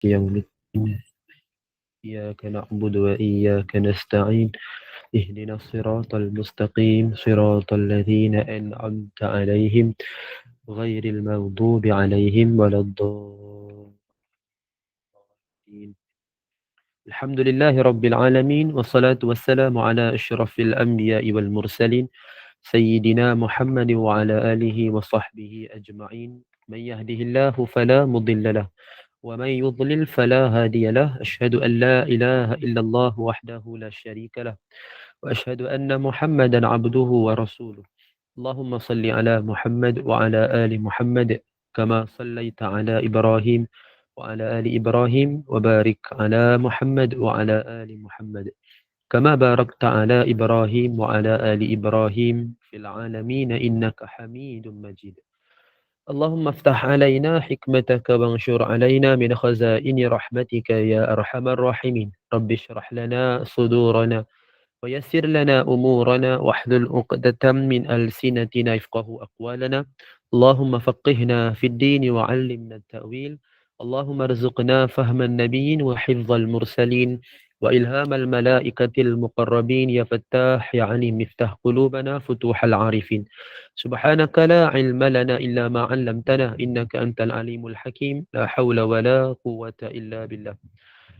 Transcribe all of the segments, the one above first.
يوم الدين إياك نعبد وإياك نستعين اهدنا الصراط المستقيم صراط الذين أنعمت عليهم غير المغضوب عليهم ولا الضالين. الحمد لله رب العالمين والصلاة والسلام على أشرف الأنبياء والمرسلين سيدنا محمد وعلى آله وصحبه أجمعين. من يهده الله فلا مضل له ومن يضلل فلا هادي له. أشهد أن لا إله إلا الله وحده لا شريك له وأشهد أن محمدا عبده ورسوله. اللهم صل على محمد وعلى آل محمد كما صليت على إبراهيم وعلى آل إبراهيم وبارك على محمد وعلى آل محمد كما باركت على إبراهيم وعلى آل إبراهيم في العالمين إنك حميد مجيد. اللهم افتح علينا حكمتك وانشر علينا من خزائن رحمتك يا أرحم الراحمين. رب اشرح لنا صدورنا ويسر لنا أمورنا واحلل عقدة من ألسنتنا يفقه أقوالنا. اللهم فقهنا في الدين وعلمنا التأويل. اللهم ارزقنا فهم النبيين وحفظ المرسلين وإلهام الملائكة المقربين يا فتاح يا عليم افتح قلوبنا فتوح العارفين. سبحانك لا علم لنا إلا ما علمتنا إنك أنت العليم الحكيم. لا حول ولا قوة إلا بالله.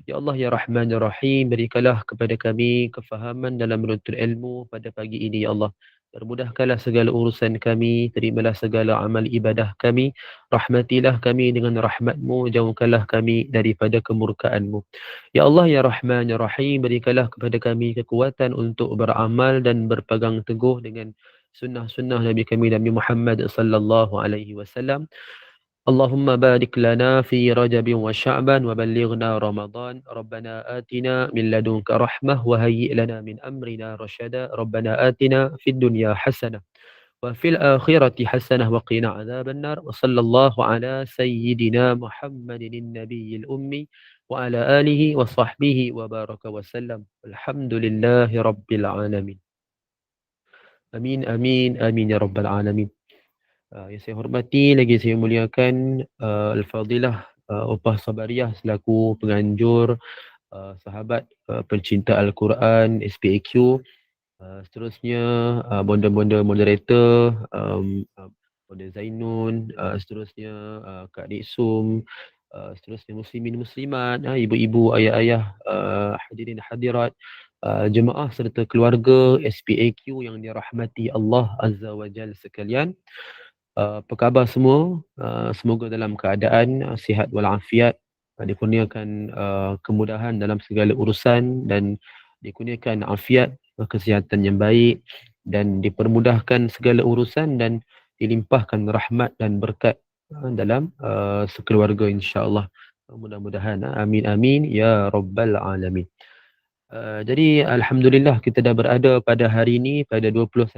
Ya Allah, Ya Rahman, Ya Rahim, berikanlah kepada kami kefahaman dalam menuntut ilmu pada pagi ini, Ya Allah. Permudahkanlah segala urusan kami, terimalah segala amal ibadah kami, rahmatilah kami dengan rahmatmu, jauhkanlah kami daripada kemurkaanmu. Ya Allah, Ya Rahman, Ya Rahim, berikanlah kepada kami kekuatan untuk beramal dan berpegang teguh dengan sunnah-sunnah Nabi kami Nabi Muhammad sallallahu alaihi wasallam. اللهم بارك لنا في رجب وشعبان وبلغنا رمضان. ربنا آتنا من لدنك رحمة وهيئ لنا من أمرنا رشدا. ربنا آتنا في الدنيا حسنة وفي الآخرة حسنة وقنا عذاب النار. وصلى الله على سيدنا محمد النبي الأمي وعلى آله وصحبه وبارك وسلم. الحمد لله رب العالمين. آمين آمين آمين يا رب العالمين. Yang saya hormati lagi saya muliakan Al-Fadilah Upah Sabariah selaku penganjur, sahabat pencinta Al-Quran SPAQ. Seterusnya bonda-bonda moderator, Bonda Zainun, seterusnya Kak Dik Sum, seterusnya muslimin muslimat, ibu-ibu, ayah-ayah, hadirin hadirat, jemaah serta keluarga SPAQ yang dirahmati Allah Azza wa Jal sekalian. Apa khabar semua? Semoga dalam keadaan sihat walafiat, dikurniakan kemudahan dalam segala urusan dan dikurniakan afiat, kesihatan yang baik dan dipermudahkan segala urusan dan dilimpahkan rahmat dan berkat dalam sekeluarga insya-Allah. Mudah-mudahan amin amin ya rabbal alamin. Jadi Alhamdulillah kita dah berada pada hari ini pada 21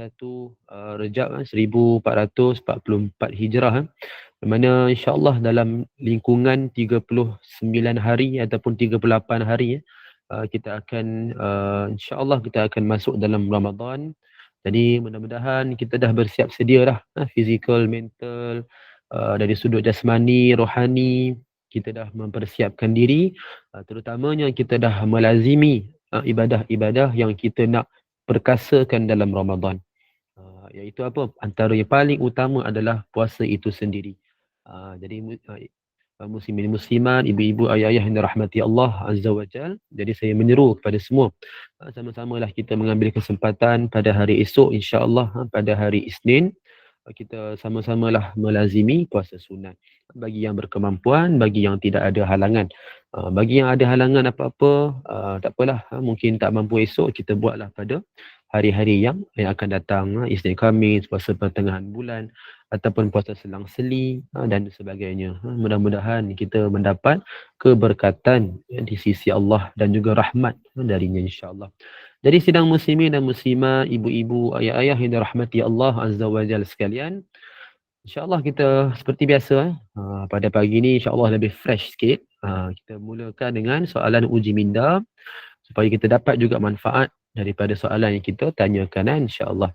Rejab 1444 Hijrah, di mana insya-Allah dalam lingkungan 39 hari ataupun 38 hari kita akan insya-Allah kita akan masuk dalam Ramadan. Jadi mudah-mudahan kita dah bersiap sedia dah, fizikal, mental, dari sudut jasmani, rohani kita dah mempersiapkan diri, terutamanya kita dah melazimi ibadah-ibadah yang kita nak perkasakan dalam Ramadan. Iaitu apa? Antara yang paling utama adalah puasa itu sendiri. Jadi muslimin muslimat, ibu-ibu, ayah-ayah yang dirahmati Allah Azza wa Jal. Jadi saya menyeru kepada semua, sama-samalah kita mengambil kesempatan pada hari esok insya-Allah, pada hari Isnin, kita sama-samalah melazimi puasa sunat. Bagi yang berkemampuan, bagi yang tidak ada halangan. Bagi yang ada halangan apa-apa, tak apalah, mungkin tak mampu esok, kita buatlah pada hari-hari yang akan datang, Isnin Khamis, puasa pertengahan bulan ataupun puasa selang-seli dan sebagainya. Mudah-mudahan kita mendapat keberkatan di sisi Allah dan juga rahmat darinya insya-Allah. Jadi sidang muslimin dan muslimat, ibu-ibu, ayah-ayah yang dirahmati Allah Azza wa Jalla sekalian, insya-Allah kita seperti biasa pada pagi ini insya-Allah lebih fresh sikit. Kita mulakan dengan soalan uji minda supaya kita dapat juga manfaat daripada soalan yang kita tanyakan insya-Allah.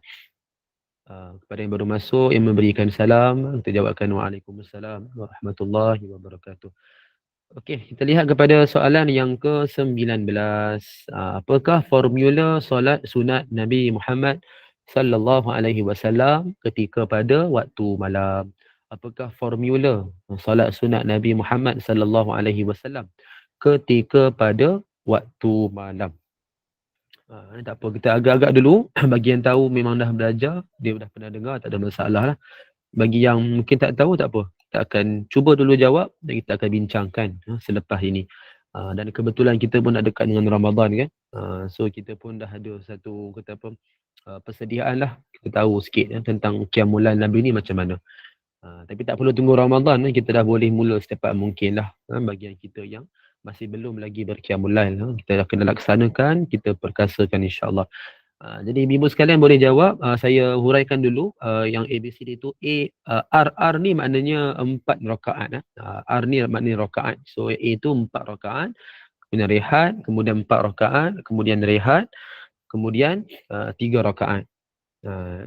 Kepada yang baru masuk, yang memberikan salam, kita jawabkan waalaikumsalam warahmatullahi wabarakatuh. Okey, kita lihat kepada soalan yang ke-19. Apakah formula solat sunat Nabi Muhammad sallallahu alaihi wasallam ketika pada waktu malam? Apakah formula solat sunat Nabi Muhammad sallallahu alaihi wasallam ketika pada waktu malam? Tak apa, kita agak-agak dulu. Bagi yang tahu memang dah belajar, dia dah pernah dengar, tak ada masalah lah. Bagi yang mungkin tak tahu, tak apa. Kita akan cuba dulu jawab dan kita akan bincangkan selepas ini. Dan kebetulan kita pun nak dekat dengan Ramadan kan. So kita pun dah ada satu kata apa persediaan lah. Kita tahu sikit tentang Qiyamulan Nabi ni macam mana. Tapi tak perlu tunggu Ramadan, kita dah boleh mula secepat mungkin lah. Bagi yang kita yang masih belum lagi berqiyamulan, kita dah kena laksanakan, kita perkasakan insyaAllah. Jadi ibu sekalian boleh jawab. Saya huraikan dulu yang ABCD itu R ni maknanya 4 rakaat. R ni maknanya rakaat. So A itu 4 rakaat, kemudian rehat, kemudian 4 rakaat, kemudian rehat, kemudian 3 rakaat.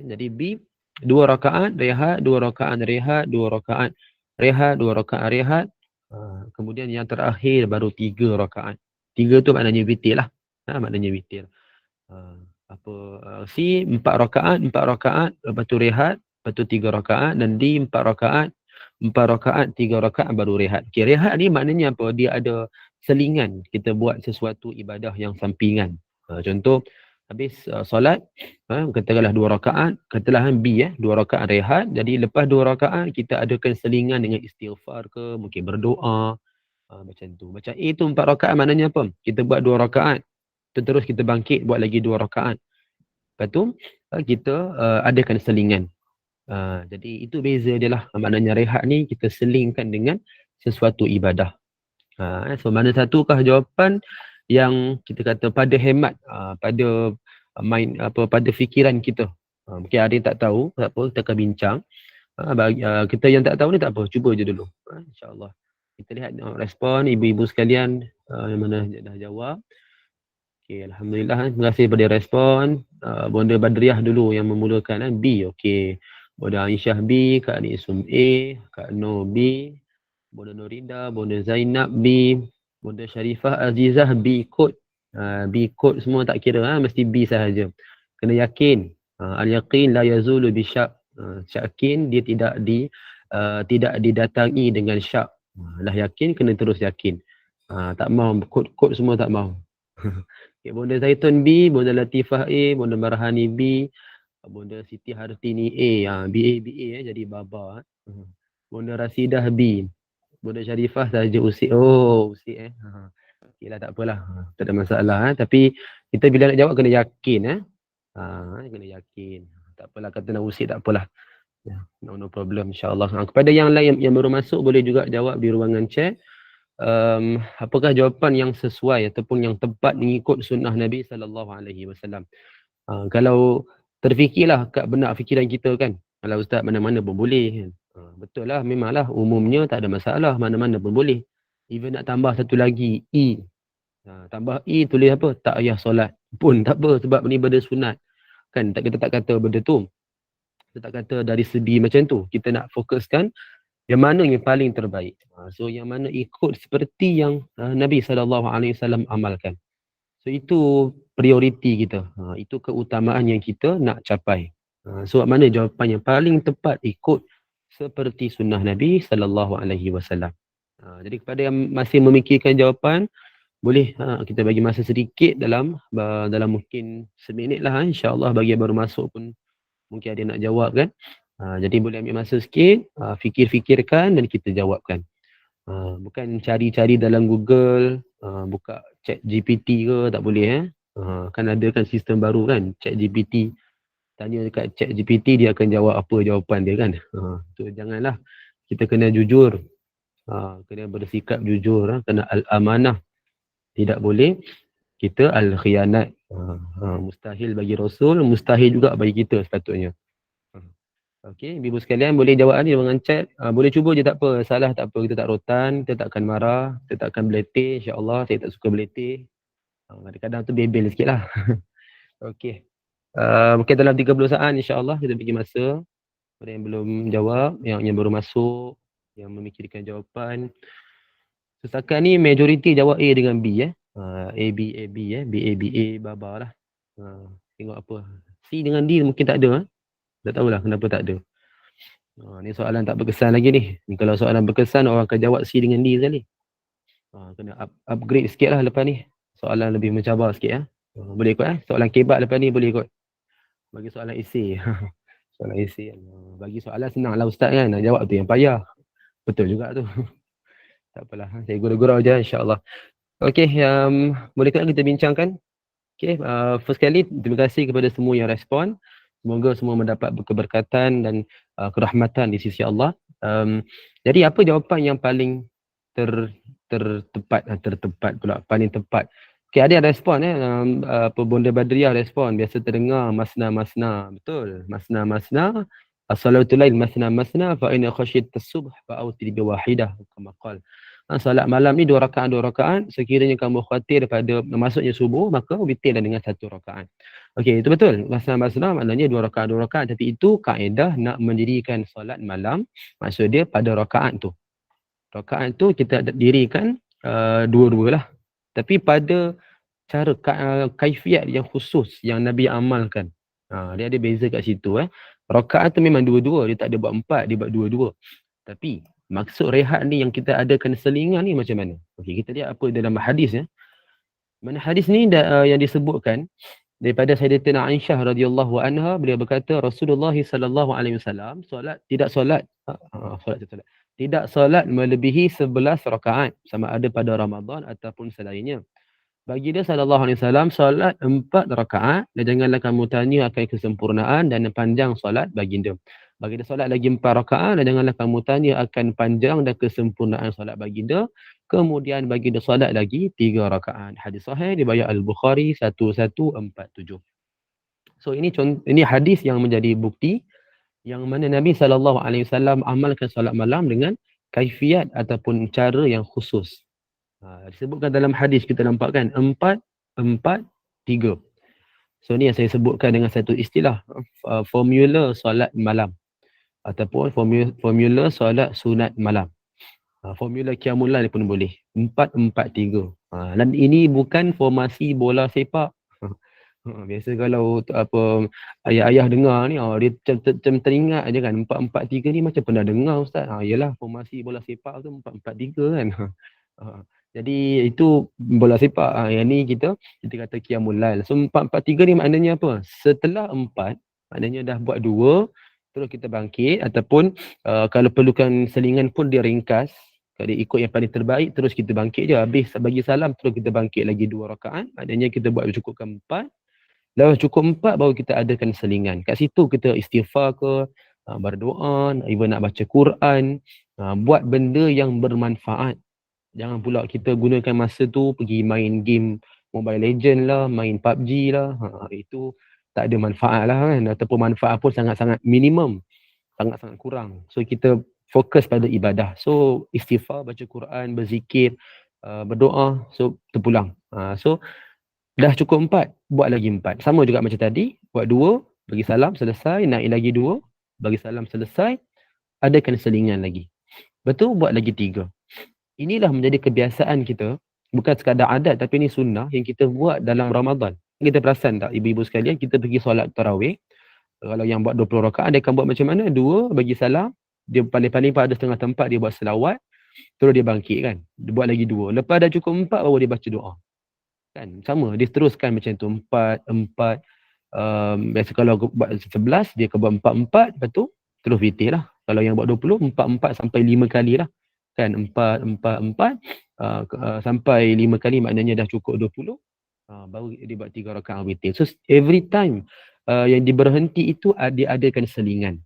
Jadi B 2 rakaat rehat, 2 rakaat rehat, 2 rakaat rehat, 2 rakaat rehat. Kemudian yang terakhir baru 3 rakaat. 3 tu maknanya witir lah. Maknanya witir. C 4 rakaat, 4 rakaat, lepas tu rehat, lepas tu 3 rakaat, dan D 4 rakaat, 4 rakaat, 3 rakaat baru rehat. Okey, rehat ni maknanya apa? Dia ada selingan kita buat sesuatu ibadah yang sampingan. Contoh habis solat, katakanlah 2 rakaat, katalah B 2 rakaat rehat, jadi lepas 2 rakaat kita adakan selingan dengan istighfar ke, mungkin berdoa, macam tu. Macam A tu 4 rakaat maknanya apa? Kita buat 2 rakaat, terus kita bangkit buat lagi 2 rakaat. Lepas tu kita adakan selingan. Jadi itu beza dia lah. Maknanya rehat ni kita selingkan dengan sesuatu ibadah. So mana satukah jawapan yang kita kata pada hemat, pada pada fikiran kita. Mungkin ada yang tak tahu, tak apa, kita akan bincang. Kita yang tak tahu ni tak apa, cuba je dulu. InsyaAllah. Kita lihat respon ibu-ibu sekalian yang mana dah jawab. Okay, Alhamdulillah. Terima kasih pada respon. Bonda Badriah dulu yang memulakan B. Okey. Bonda Aisyah B, Kak Nisum A, Kak Nur B, Bonda Norinda, Bonda Zainab B, Bonda Sharifah Azizah B kod. B kod semua tak kira, mesti B sahaja. Kena yakin. Al-yaqin la yazulu bi syak. Yakin dia tidak didatangi dengan syak. Lah yakin kena terus yakin. Tak mau kod semua tak mau. Okay, Bonda Zaitun B, Bonda Latifah A, Bonda Marhani B, Bonda Siti Hartini A, BA jadi Baba. Bonda Rasidah B, Bonda Sharifah saja Usik. Oh, Usik Okay lah, tak apalah. Tak ada masalah. Tapi kita bila nak jawab kena yakin. Kena yakin. Tak apalah, kata nak Usik tak apalah. No problem, insyaAllah. Kepada yang lain yang baru masuk, boleh juga jawab di ruangan chat. Apakah jawapan yang sesuai ataupun yang tepat mengikut sunnah Nabi sallallahu alaihi wasallam. Kalau terfikirlah kat benak fikiran kita kan, kalau ustaz mana-mana pun boleh. Betul lah, memanglah umumnya tak ada masalah, mana-mana pun boleh. Even nak tambah satu lagi E, tambah E tulis apa? Tak payah solat pun tak apa, sebab ni benda sunat. Kan kita tak kata benda tu. Kita tak kata dari segi macam tu. Kita nak fokuskan yang mana yang paling terbaik. So yang mana ikut seperti yang Nabi SAW amalkan. So itu prioriti kita. Itu keutamaan yang kita nak capai. So mana jawapan yang paling tepat ikut seperti sunnah Nabi SAW. Jadi kepada yang masih memikirkan jawapan, boleh kita bagi masa sedikit dalam mungkin seminit lah, insyaAllah. Bagi yang baru masuk pun mungkin ada nak jawab kan. Jadi boleh ambil masa sikit, fikir-fikirkan dan kita jawabkan. Bukan cari-cari dalam Google, buka chat GPT ke, tak boleh. Kan ada kan sistem baru kan, chat GPT. Tanya dekat chat GPT, dia akan jawab apa jawapan dia kan. Tu janganlah. Kita kena jujur. Kena bersikap jujur. Kena al-amanah. Tidak boleh kita al-khianat. Mustahil bagi Rasul, mustahil juga bagi kita sepatutnya. Okey, ibu sekalian boleh jawab ni dengan chat. Boleh cuba je, tak apa. Salah tak apa. Kita tak rotan, kita tak akan marah, kita tak akan beletih. InsyaAllah saya tak suka beletih. Kadang-kadang tu bebel sikit lah. Okey. Mungkin dalam 30 saat insyaAllah kita bagi masa. Pada yang belum jawab, yang baru masuk, yang memikirkan jawapan. Setakat ni majoriti jawab A dengan B A, B, A, B B, A, B, A, Baba lah. Tengok apa. C dengan D mungkin tak ada Tak tahulah kenapa tak ada. Ni soalan tak berkesan lagi ni. Kalau soalan berkesan, orang akan jawab C dengan D sekali. Kena upgrade sikit lah lepas ni. Soalan lebih mencabar sikit Boleh ikut Soalan kebat lepas ni boleh ikut. Bagi soalan esei. Soalan esei. Bagi soalan senang lah ustaz kan. Nak jawab tu yang payah. Betul juga tu. Tak apalah. Saya gurau-gurau je insyaAllah. Okay. Boleh kita bincangkan? Okay, first kali terima kasih kepada semua yang respon. Semoga semua mendapat keberkatan dan kerahmatan di sisi Allah. Jadi apa jawapan yang paling tertepat pula, paling tepat? Okay, ada yang respon apa Bonda Badriah respon, biasa terdengar masna-masna. Betul, masna-masna. As-salatul lail masna-masna fa inna khasyat as-subh fa autir bi wahidah kama qala. Salat malam ni 2 rakaat. Sekiranya kamu khawatir pada masuknya subuh, maka witirlah dengan 1 rakaat. Okey, itu betul. Masna-masna maknanya 2 rakaat. Tapi itu kaedah nak mendirikan solat malam. Maksud dia pada rakaat tu. Rakaat tu kita dirikan dua-dua lah. Tapi pada cara kaifiat yang khusus yang Nabi amalkan. Dia ada beza kat situ. Rakaat tu memang dua-dua. Dia tak ada buat 4, dia buat dua-dua. Tapi maksud rehat ni yang kita adakan selingan ni macam mana? Okey, kita lihat apa dalam hadis Mana hadis ni yang disebutkan daripada Sayyidatina Aisyah radhiyallahu anha, beliau berkata Rasulullah sallallahu alaihi wasallam tidak solat melebihi 11 rakaat sama ada pada Ramadan ataupun selainnya. Bagi dia sallallahu alaihi wasallam solat 4 rakaat dan janganlah kamu tanya akan kesempurnaan dan panjang solat baginda. Bagi dia solat lagi 4 rakaat dan janganlah kamu tanya akan panjang dan kesempurnaan solat baginda. Kemudian bagi dia solat lagi 3 rakaat. Hadis sahih riwayat Al-Bukhari 1147. So ini hadis yang menjadi bukti yang mana Nabi sallallahu alaihi wasallam amalkan solat malam dengan kaifiat ataupun cara yang khusus. Disebutkan dalam hadis kita nampak kan 4, 4, 3. So ni yang saya sebutkan dengan satu istilah formula solat malam ataupun formula solat sunat malam. Formula qiyamul lail pun boleh. 4, 4, 3. Dan ini bukan formasi bola sepak. Biasa kalau ayah-ayah dengar ni dia macam teringat je kan 4, 4, 3 ni macam pernah dengar ustaz. Yalah formasi bola sepak tu 4, 4, 3 kan. Jadi itu bola sepak. Yang ni kita kata qiyamul lail. So 4, 4, 3 ni maknanya apa? Setelah 4, maknanya dah buat 2, terus kita bangkit ataupun kalau perlukan selingan pun dia ringkas. Kalau dia ikut yang paling terbaik, terus kita bangkit je. Habis bagi salam, terus kita bangkit lagi 2 rakaat. Maknanya kita buat cukupkan 4. Dah cukup 4 baru kita adakan selingan. Kat situ kita istighfar ke, berdoa, even nak baca Quran, buat benda yang bermanfaat. Jangan pula kita gunakan masa tu pergi main game Mobile Legend lah, main PUBG lah. Itu tak ada manfaat lah kan. Ataupun manfaat pun sangat-sangat minimum. Sangat-sangat kurang. So kita fokus pada ibadah. So istighfar, baca Quran, berzikir, berdoa. So terpulang. So dah cukup 4, buat lagi 4. Sama juga macam tadi. Buat 2, bagi salam, selesai. Naik lagi 2, bagi salam, selesai. Adakan selingan lagi. Betul, buat lagi 3. Inilah menjadi kebiasaan kita, bukan sekadar adat tapi ini sunnah yang kita buat dalam Ramadan. Kita perasan tak ibu-ibu sekalian, kita pergi solat tarawih, kalau yang buat 20 rakaat dia akan buat macam mana? 2 bagi salam, dia paling-paling pada setengah tempat dia buat selawat, terus dia bangkit kan. Dia buat lagi 2. Lepas dah cukup 4 baru dia baca doa. Kan? Sama, dia teruskan macam tu 4, 4. Biasa kalau buat 11, dia akan buat 4, 4, lepas tu terus witir lah. Kalau yang buat 20, 4, 4 sampai 5 kali lah. Kan 4, 4, 4 sampai 5 kali maknanya dah cukup 20, baru dia buat 3 rakaat witir. So every time yang diberhenti itu diadakan selingan.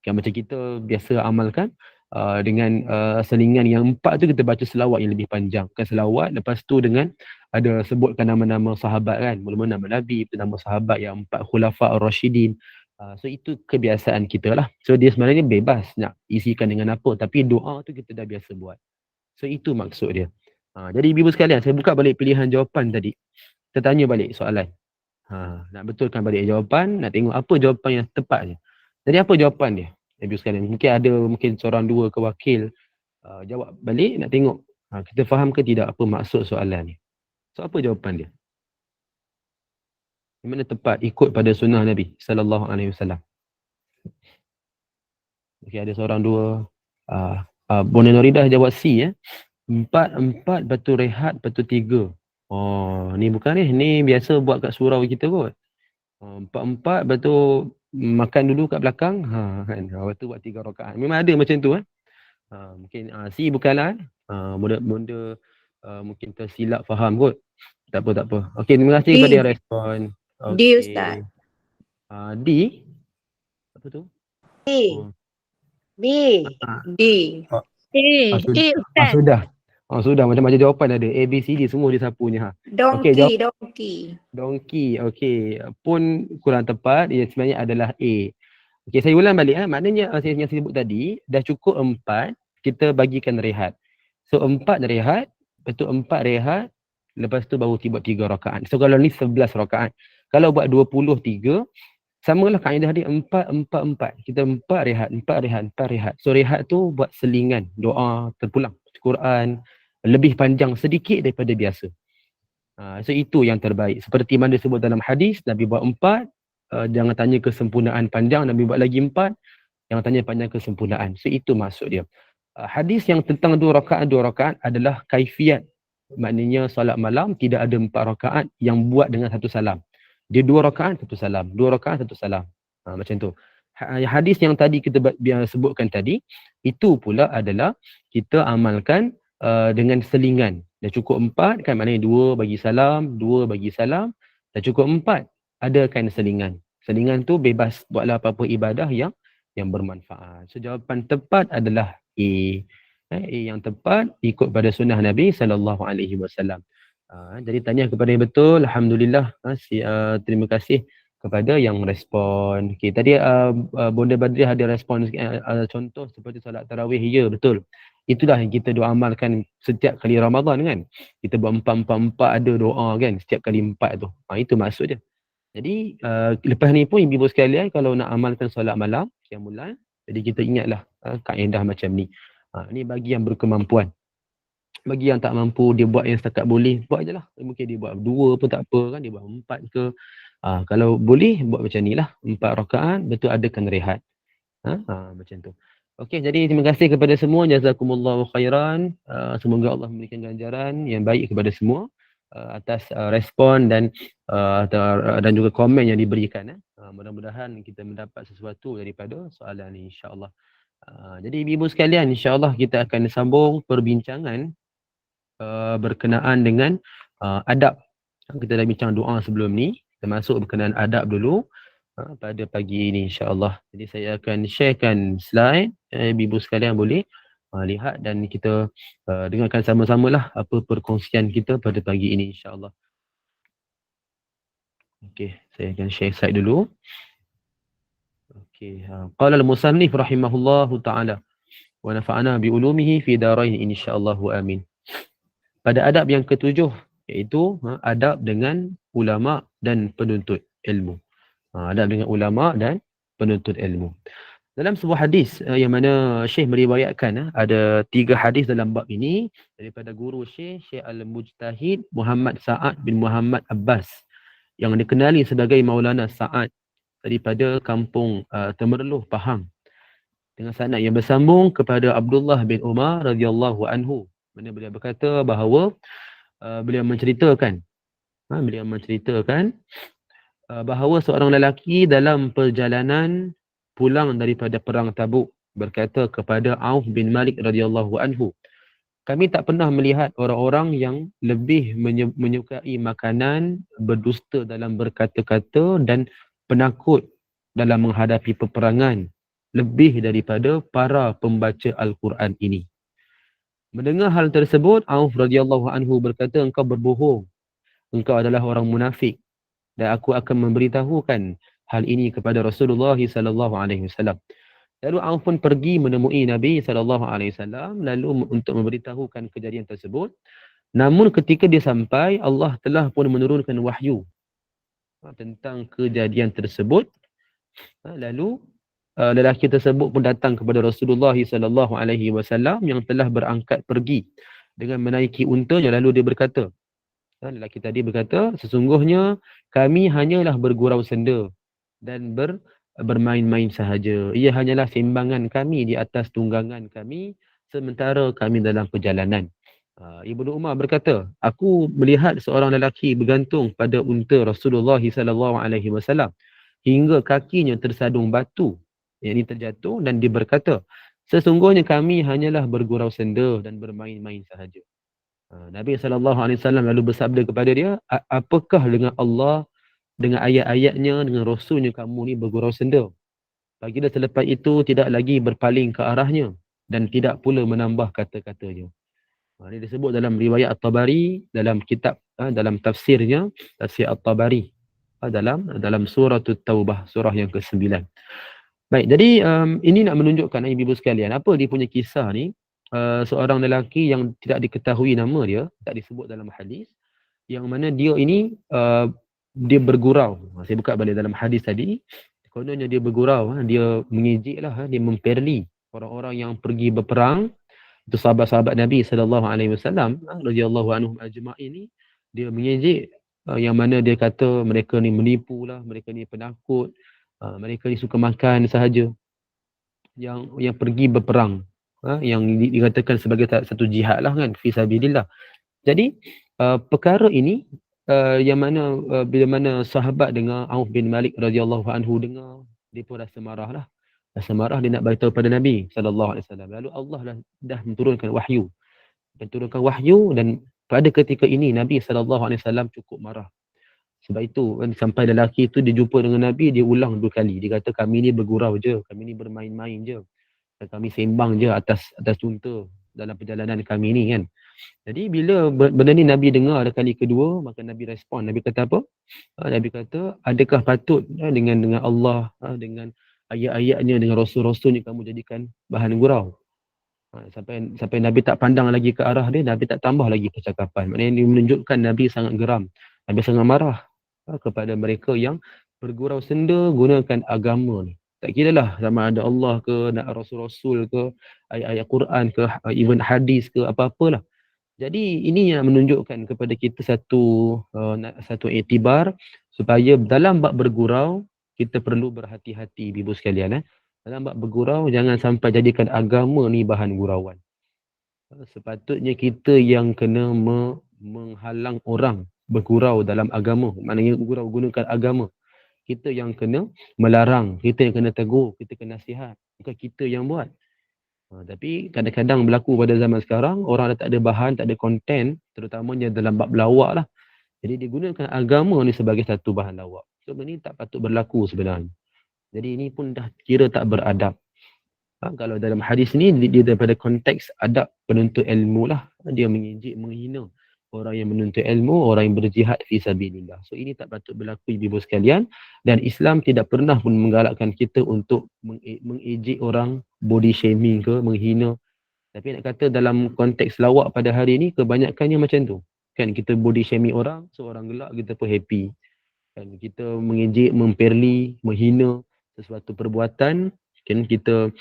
Kan macam kita biasa amalkan dengan selingan yang 4 tu kita baca selawat yang lebih panjang. Kan selawat lepas tu dengan ada sebutkan nama-nama sahabat kan. Mula-mula nama Nabi, nama sahabat yang 4 khulafa ar-rasyidin. So itu kebiasaan kita lah. So dia sebenarnya bebas nak isikan dengan apa. Tapi doa tu kita dah biasa buat. So itu maksud dia. Jadi ibu sekalian, saya buka balik pilihan jawapan tadi. Kita tanya balik soalan. Nak betulkan balik jawapan. Nak tengok apa jawapan yang tepatnya. Jadi apa jawapan dia? Ibu sekalian. Mungkin ada seorang dua ke wakil jawab balik. Nak tengok Kita faham ke tidak apa maksud soalan ni? So apa jawapan dia? Di mana tepat ikut pada sunnah Nabi sallallahu alaihi wasallam? Okey, ada seorang dua. Bona Noridah jawab C ya. Empat, lepas tu rehat, lepas tu 3. Oh, ni bukan ni biasa buat kat surau kita kot. Empat, lepas tu makan dulu kat belakang, kan. Lepas tu buat 3 rakaat. Memang ada macam tu kan. Mungkin C bukanlah. Benda mungkin tersilap faham kot. Tak apa. Okey, terima kasih kepada yang respon. D, Ustaz. D. Apa tu? D. B. D. Ustaz. Sudah. Macam-macam jawapan ada. A, B, C, D semua disapunya. Donkey. Okey. Pun kurang tepat. Ia sebenarnya adalah A. Okey, saya ulang balik. Maknanya yang saya sebut tadi, dah cukup 4, kita bagikan rehat. So 4 rehat, lepas tu 4 rehat, lepas tu baru buat 3 rakaat. So kalau ni 11 rakaat. Kalau buat 23, samalah kaedah dia 4. Kita 4 rehat. So rehat tu buat selingan, doa, terpulang Quran, lebih panjang sedikit daripada biasa. So itu yang terbaik. Seperti mana disebut dalam hadis, Nabi buat 4, jangan tanya kesempurnaan panjang, Nabi buat lagi 4, jangan tanya panjang kesempurnaan. So itu maksud dia. Hadis yang tentang 2 rakaat adalah kaifiat. Maknanya solat malam tidak ada 4 rakaat yang buat dengan 1 salam. Dia 2 rakaat 1 salam, 2 rakaat 1 salam. Macam tu. Hadis yang tadi kita sebutkan tadi, itu pula adalah kita amalkan dengan selingan. Dah cukup 4 kan, maknanya 2 bagi salam, 2 bagi salam. Dah cukup 4, adakan selingan. Selingan tu bebas buatlah apa-apa ibadah yang bermanfaat. So jawapan tepat adalah A. A yang tepat ikut pada sunnah Nabi sallallahu alaihi wasallam. Jadi tanya kepada yang betul, alhamdulillah. Terima kasih kepada yang respon. Okey, tadi Bonda Badriah ada respon contoh seperti solat tarawih. Ya, betul. Itulah yang kita doa amalkan setiap kali Ramadan kan. Kita buat 4 ada doa kan setiap kali 4 tu. Itu maksud dia. Jadi lepas ni pun ibu sekalian, kalau nak amalkan solat malam qiyamul lail, jadi kita ingatlah kaedah macam ni. Ni bagi yang berkemampuan. Bagi yang tak mampu, dia buat yang setakat boleh, buat je lah. Mungkin dia buat 2 pun tak apa kan, dia buat 4 ke. Kalau boleh, buat macam ni lah. 4 rakaat, betul adakan rehat. Macam tu. Okey, jadi terima kasih kepada semua. Jazakumullahu khairan. Semoga Allah memberikan ganjaran yang baik kepada semua atas respon dan juga komen yang diberikan. Mudah-mudahan kita mendapat sesuatu daripada soalan ini, insya-Allah. Jadi ibu sekalian, insya-Allah kita akan sambung perbincangan berkenaan dengan adab. Kita dah bincang doa sebelum ni, termasuk berkenaan adab dulu pada pagi ini, insya-Allah. Jadi saya akan sharekan slide, ibu sekalian boleh lihat dan kita dengarkan sama-samalah apa perkongsian kita pada pagi ini, insya-Allah. Okey, saya akan share slide dulu. Okey, qala al-musannif rahimahullahu taala wa nafa'ana bi ulumihi fi darain insyaallah amin. Pada adab yang ketujuh, iaitu adab dengan ulama dan penuntut ilmu. Adab dengan ulama dan penuntut ilmu. Dalam sebuah hadis yang mana Syekh meriwayatkan, ada 3 hadis dalam bab ini daripada guru Syekh Al-Mujtahid Muhammad Sa'ad bin Muhammad Abbas yang dikenali sebagai Maulana Sa'ad daripada kampung Temerloh, Pahang, dengan sanad yang bersambung kepada Abdullah bin Umar radhiyallahu anhu. Mana beliau berkata bahawa beliau menceritakan bahawa seorang lelaki dalam perjalanan pulang daripada perang Tabuk berkata kepada Auf bin Malik radhiyallahu anhu, kami tak pernah melihat orang-orang yang lebih menyukai makanan, berdusta dalam berkata-kata dan penakut dalam menghadapi peperangan lebih daripada para pembaca Al-Quran ini. Mendengar hal tersebut, Auf radhiyallahu anhu berkata, engkau berbohong. Engkau adalah orang munafik dan aku akan memberitahukan hal ini kepada Rasulullah sallallahu alaihi wasallam. Lalu Auf pun pergi menemui Nabi sallallahu alaihi wasallam lalu untuk memberitahukan kejadian tersebut. Namun ketika dia sampai, Allah telah pun menurunkan wahyu tentang kejadian tersebut. Lalu lelaki tersebut pun datang kepada Rasulullah sallallahu alaihi wasallam yang telah berangkat pergi dengan menaiki untanya, lalu dia berkata, lelaki tadi berkata, sesungguhnya kami hanyalah bergurau senda dan bermain-main sahaja. Ia hanyalah simbangan kami di atas tunggangan kami sementara kami dalam perjalanan. Ibnu Umar berkata, aku melihat seorang lelaki bergantung pada unta Rasulullah SAW hingga kakinya tersadung batu, yang ini terjatuh, dan dia berkata, sesungguhnya kami hanyalah bergurau senda dan bermain-main sahaja. Nabi SAW lalu bersabda kepada dia, apakah dengan Allah, dengan ayat-ayatnya, dengan Rasulnya kamu ni bergurau senda? Baginda selepas itu tidak lagi berpaling ke arahnya dan tidak pula menambah kata-katanya. Ini disebut dalam riwayat At-Tabari, dalam kitab, dalam tafsirnya, tafsir At-Tabari, dalam surah At-Taubah, surah yang ke-9. Baik, jadi ini nak menunjukkan ibu-ibu sekalian, apa dia punya kisah ni, seorang lelaki yang tidak diketahui nama dia, tak disebut dalam hadis, yang mana dia ini dia bergurau. Saya buka balik dalam hadis tadi, kononnya dia bergurau, dia mengejeklah, dia memperli orang-orang yang pergi berperang. Itu sahabat-sahabat Nabi SAW radhiyallahu anhum ajma'in ni, dia mengejek, yang mana dia kata mereka ni menipu lah, mereka ni penakut, mereka ni suka makan sahaja, yang pergi berperang, yang dikatakan sebagai satu jihad lah kan, fi sabilillah. Jadi perkara ini yang mana bila mana sahabat dengar, Auf bin Malik radhiyallahu anhu dengar, dia pun rasa marah lah. Rasa marah, dia nak beritahu pada Nabi SAW. Lalu Allah dah menurunkan wahyu. Dan pada ketika ini Nabi SAW cukup marah. Sebab itu sampai lelaki itu dia jumpa dengan Nabi, dia ulang 2 kali. Dia kata, kami ni bergurau je, kami ni bermain-main je, dan kami sembang je atas unta dalam perjalanan kami ni kan. Jadi bila benda ni Nabi dengar kali kedua, maka Nabi respon. Nabi kata apa? Nabi kata, adakah patut dengan Allah, dengan ayat-ayatnya, dengan rasul-rasulnya kamu jadikan bahan gurau? Sampai Nabi tak pandang lagi ke arah dia, Nabi tak tambah lagi percakapan. Maknanya ini menunjukkan Nabi sangat geram. Nabi sangat marah kepada mereka yang bergurau senda gunakan agama ni. Tak kira lah sama ada Allah ke, nak rasul-rasul ke, ayat-ayat Quran ke, even hadis ke, apa-apalah. Jadi ini yang menunjukkan kepada kita satu iktibar supaya dalam bab bergurau kita perlu berhati-hati ibu sekalian. Dalam bab bergurau jangan sampai jadikan agama ni bahan gurauan. Sepatutnya kita yang kena menghalang orang bergurau dalam agama, maknanya gurau gunakan agama. Kita yang kena melarang, kita yang kena tegur, kita kena nasihat, bukan kita yang buat. Tapi kadang-kadang berlaku pada zaman sekarang, orang dah tak ada bahan, tak ada konten, terutamanya dalam bab lawak lah. Jadi dia gunakan agama ni sebagai satu bahan lawak. So benda ni tak patut berlaku sebenarnya. Jadi ini pun dah kira tak beradab. Kalau dalam hadis ni, dia daripada konteks adab penuntut ilmu lah. Dia mengejek, menghina orang yang menuntut ilmu, orang yang berjihad fi sabilillah. So ini tak patut berlaku ibu sekalian. Dan Islam tidak pernah pun menggalakkan kita untuk mengejek orang, body shaming ke, menghina. Tapi nak kata dalam konteks lawak pada hari ni, kebanyakannya macam tu. Kan kita body shaming orang, so orang gelak, kita pun happy. Kan kita mengejek, memperli, menghina sesuatu perbuatan, kan kita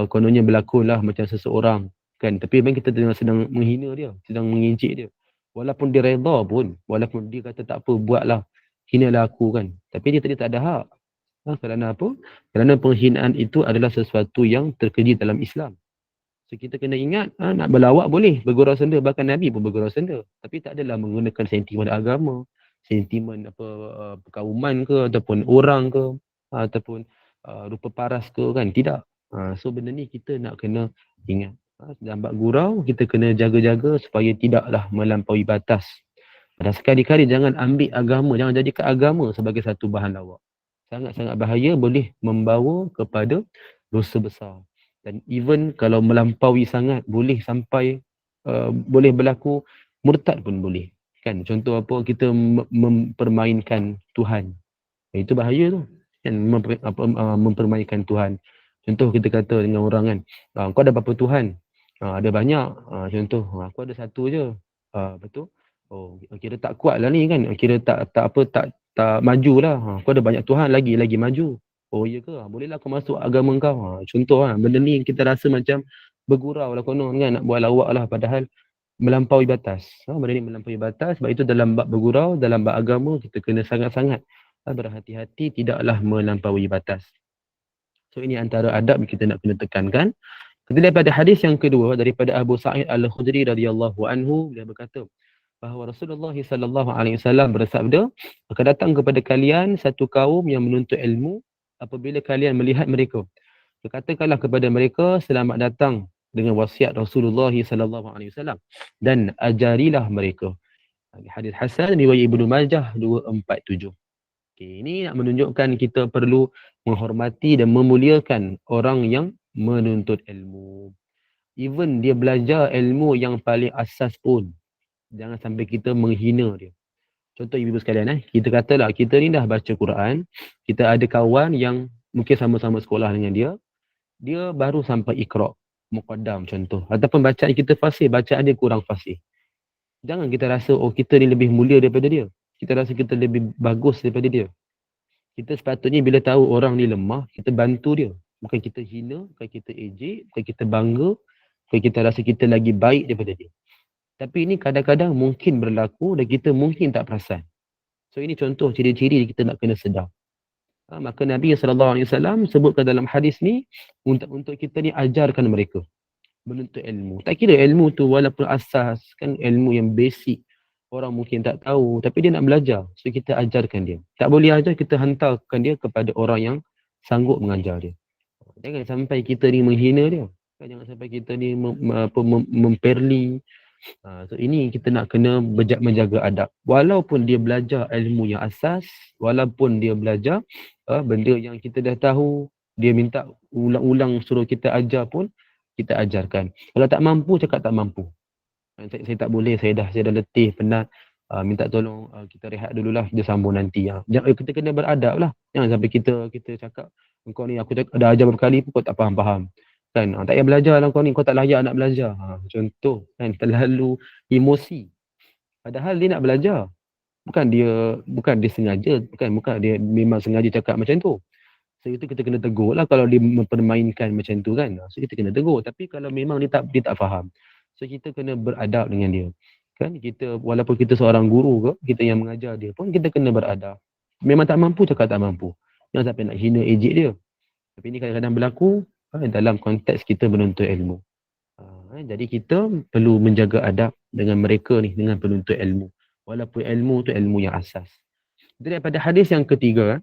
kononnya berlakulah macam seseorang. Kan, tapi memang kita sedang menghina dia, sedang mengejek dia. Walaupun dia redha pun, walaupun dia kata tak apa, buatlah, hinalah aku kan. Tapi dia tadi tak ada hak. Kerana apa? Kerana penghinaan itu adalah sesuatu yang terkeji dalam Islam. So kita kena ingat, nak berlawak boleh, bergurau senda, bahkan Nabi pun bergurau senda. Tapi tak adalah menggunakan sentimen agama, sentimen perkauman ke, ataupun orang ke, ataupun rupa paras ke kan. Tidak. So benda ni kita nak kena ingat. Dalam bab gurau, kita kena jaga-jaga supaya tidaklah melampaui batas. Dan sekali-kali jangan ambil agama, jangan jadikan agama sebagai satu bahan lawak. Sangat-sangat bahaya, boleh membawa kepada dosa besar. Dan even kalau melampaui sangat, boleh sampai boleh berlaku murtad pun boleh. Kan, contoh apa, kita mempermainkan Tuhan. Itu bahaya tu. Kan, mempermainkan Tuhan. Contoh kita kata dengan orang kan, kau ada berapa Tuhan? Ada banyak. Contoh, aku ada satu je. Betul? Oh, kira tak kuat lah ni kan. Kira tak majulah. Kau ada banyak Tuhan, lagi maju. Oh iya ke? Bolehlah aku masuk agama kau. Contoh benda ni kita rasa macam bergurau lah konon kan, nak buat lawak lah. Padahal melampaui batas. Benda ni melampaui batas, sebab itu dalam bab bergurau, dalam bab agama, kita kena sangat-sangat berhati-hati, tidaklah melampaui batas. So ini antara adab yang kita nak kena tekankan. Kita daripada hadis yang kedua, daripada Abu Sa'id Al-Khudri radhiyallahu anhu, dia berkata bahawa Rasulullah sallallahu alaihi wasallam bersabda, akan datang kepada kalian satu kaum yang menuntut ilmu, apabila kalian melihat mereka, berkatakanlah kepada mereka, selamat datang, dengan wasiat Rasulullah sallallahu alaihi wasallam, dan ajarilah mereka. Hadis hasan riwayat Ibnu Majah 247. Okey, ini nak menunjukkan kita perlu menghormati dan memuliakan orang yang menuntut ilmu. Even dia belajar ilmu yang paling asas pun, jangan sampai kita menghina dia. Contoh ibu-ibu sekalian, kita katalah kita ni dah baca Quran, kita ada kawan yang mungkin sama-sama sekolah dengan dia, dia baru sampai Iqra, Muqaddam contoh, ataupun bacaan kita fasih, bacaan dia kurang fasih. Jangan kita rasa oh kita ni lebih mulia daripada dia, kita rasa kita lebih bagus daripada dia. Kita sepatutnya bila tahu orang ni lemah, kita bantu dia. Bukan kita hina, bukan kita ejek, bukan kita bangga, bukan kita rasa kita lagi baik daripada dia. Tapi ini kadang-kadang mungkin berlaku dan kita mungkin tak perasan. So ini contoh ciri-ciri kita nak kena sedar. Maka Nabi SAW sebutkan dalam hadis ni, untuk kita ni ajarkan mereka menuntut ilmu. Tak kira ilmu tu walaupun asas, kan ilmu yang basic, orang mungkin tak tahu, tapi dia nak belajar. So kita ajarkan dia. Tak boleh ajar, kita hantarkan dia kepada orang yang sanggup mengajar dia. Jangan sampai kita ni menghina dia. Jangan sampai kita ni memperli. So ini kita nak kena menjaga adab. Walaupun dia belajar ilmu yang asas, walaupun dia belajar benda yang kita dah tahu, dia minta ulang-ulang suruh kita ajar pun, kita ajarkan. Kalau tak mampu, cakap tak mampu. Saya tak boleh, saya dah letih, penat. Minta tolong kita rehat dululah, kita sambung nanti. Kita kena beradab lah. Jangan sampai kita cakap, engkau ni aku dah ajar berapa kali pun kau tak faham-faham. Kan, tak payah belajar lah kau ni, kau tak layak nak belajar. Contoh, kan, terlalu emosi. Padahal dia nak belajar. Bukan dia sengaja, bukan dia memang sengaja cakap macam tu. So itu kita kena tegur lah kalau dia mempermainkan macam tu kan. So kita kena tegur. Tapi kalau memang dia tak faham, so kita kena beradab dengan dia. Kan, kita walaupun kita seorang guru ke, kita yang mengajar dia pun, kita kena beradab. Memang tak mampu, cakap tak mampu. Jangan sampai nak hina ejek dia. Tapi ini kadang-kadang berlaku dalam konteks kita menuntut ilmu. Jadi kita perlu menjaga adab dengan mereka ni, dengan penuntut ilmu. Walaupun ilmu tu ilmu yang asas. Daripada hadis yang ketiga,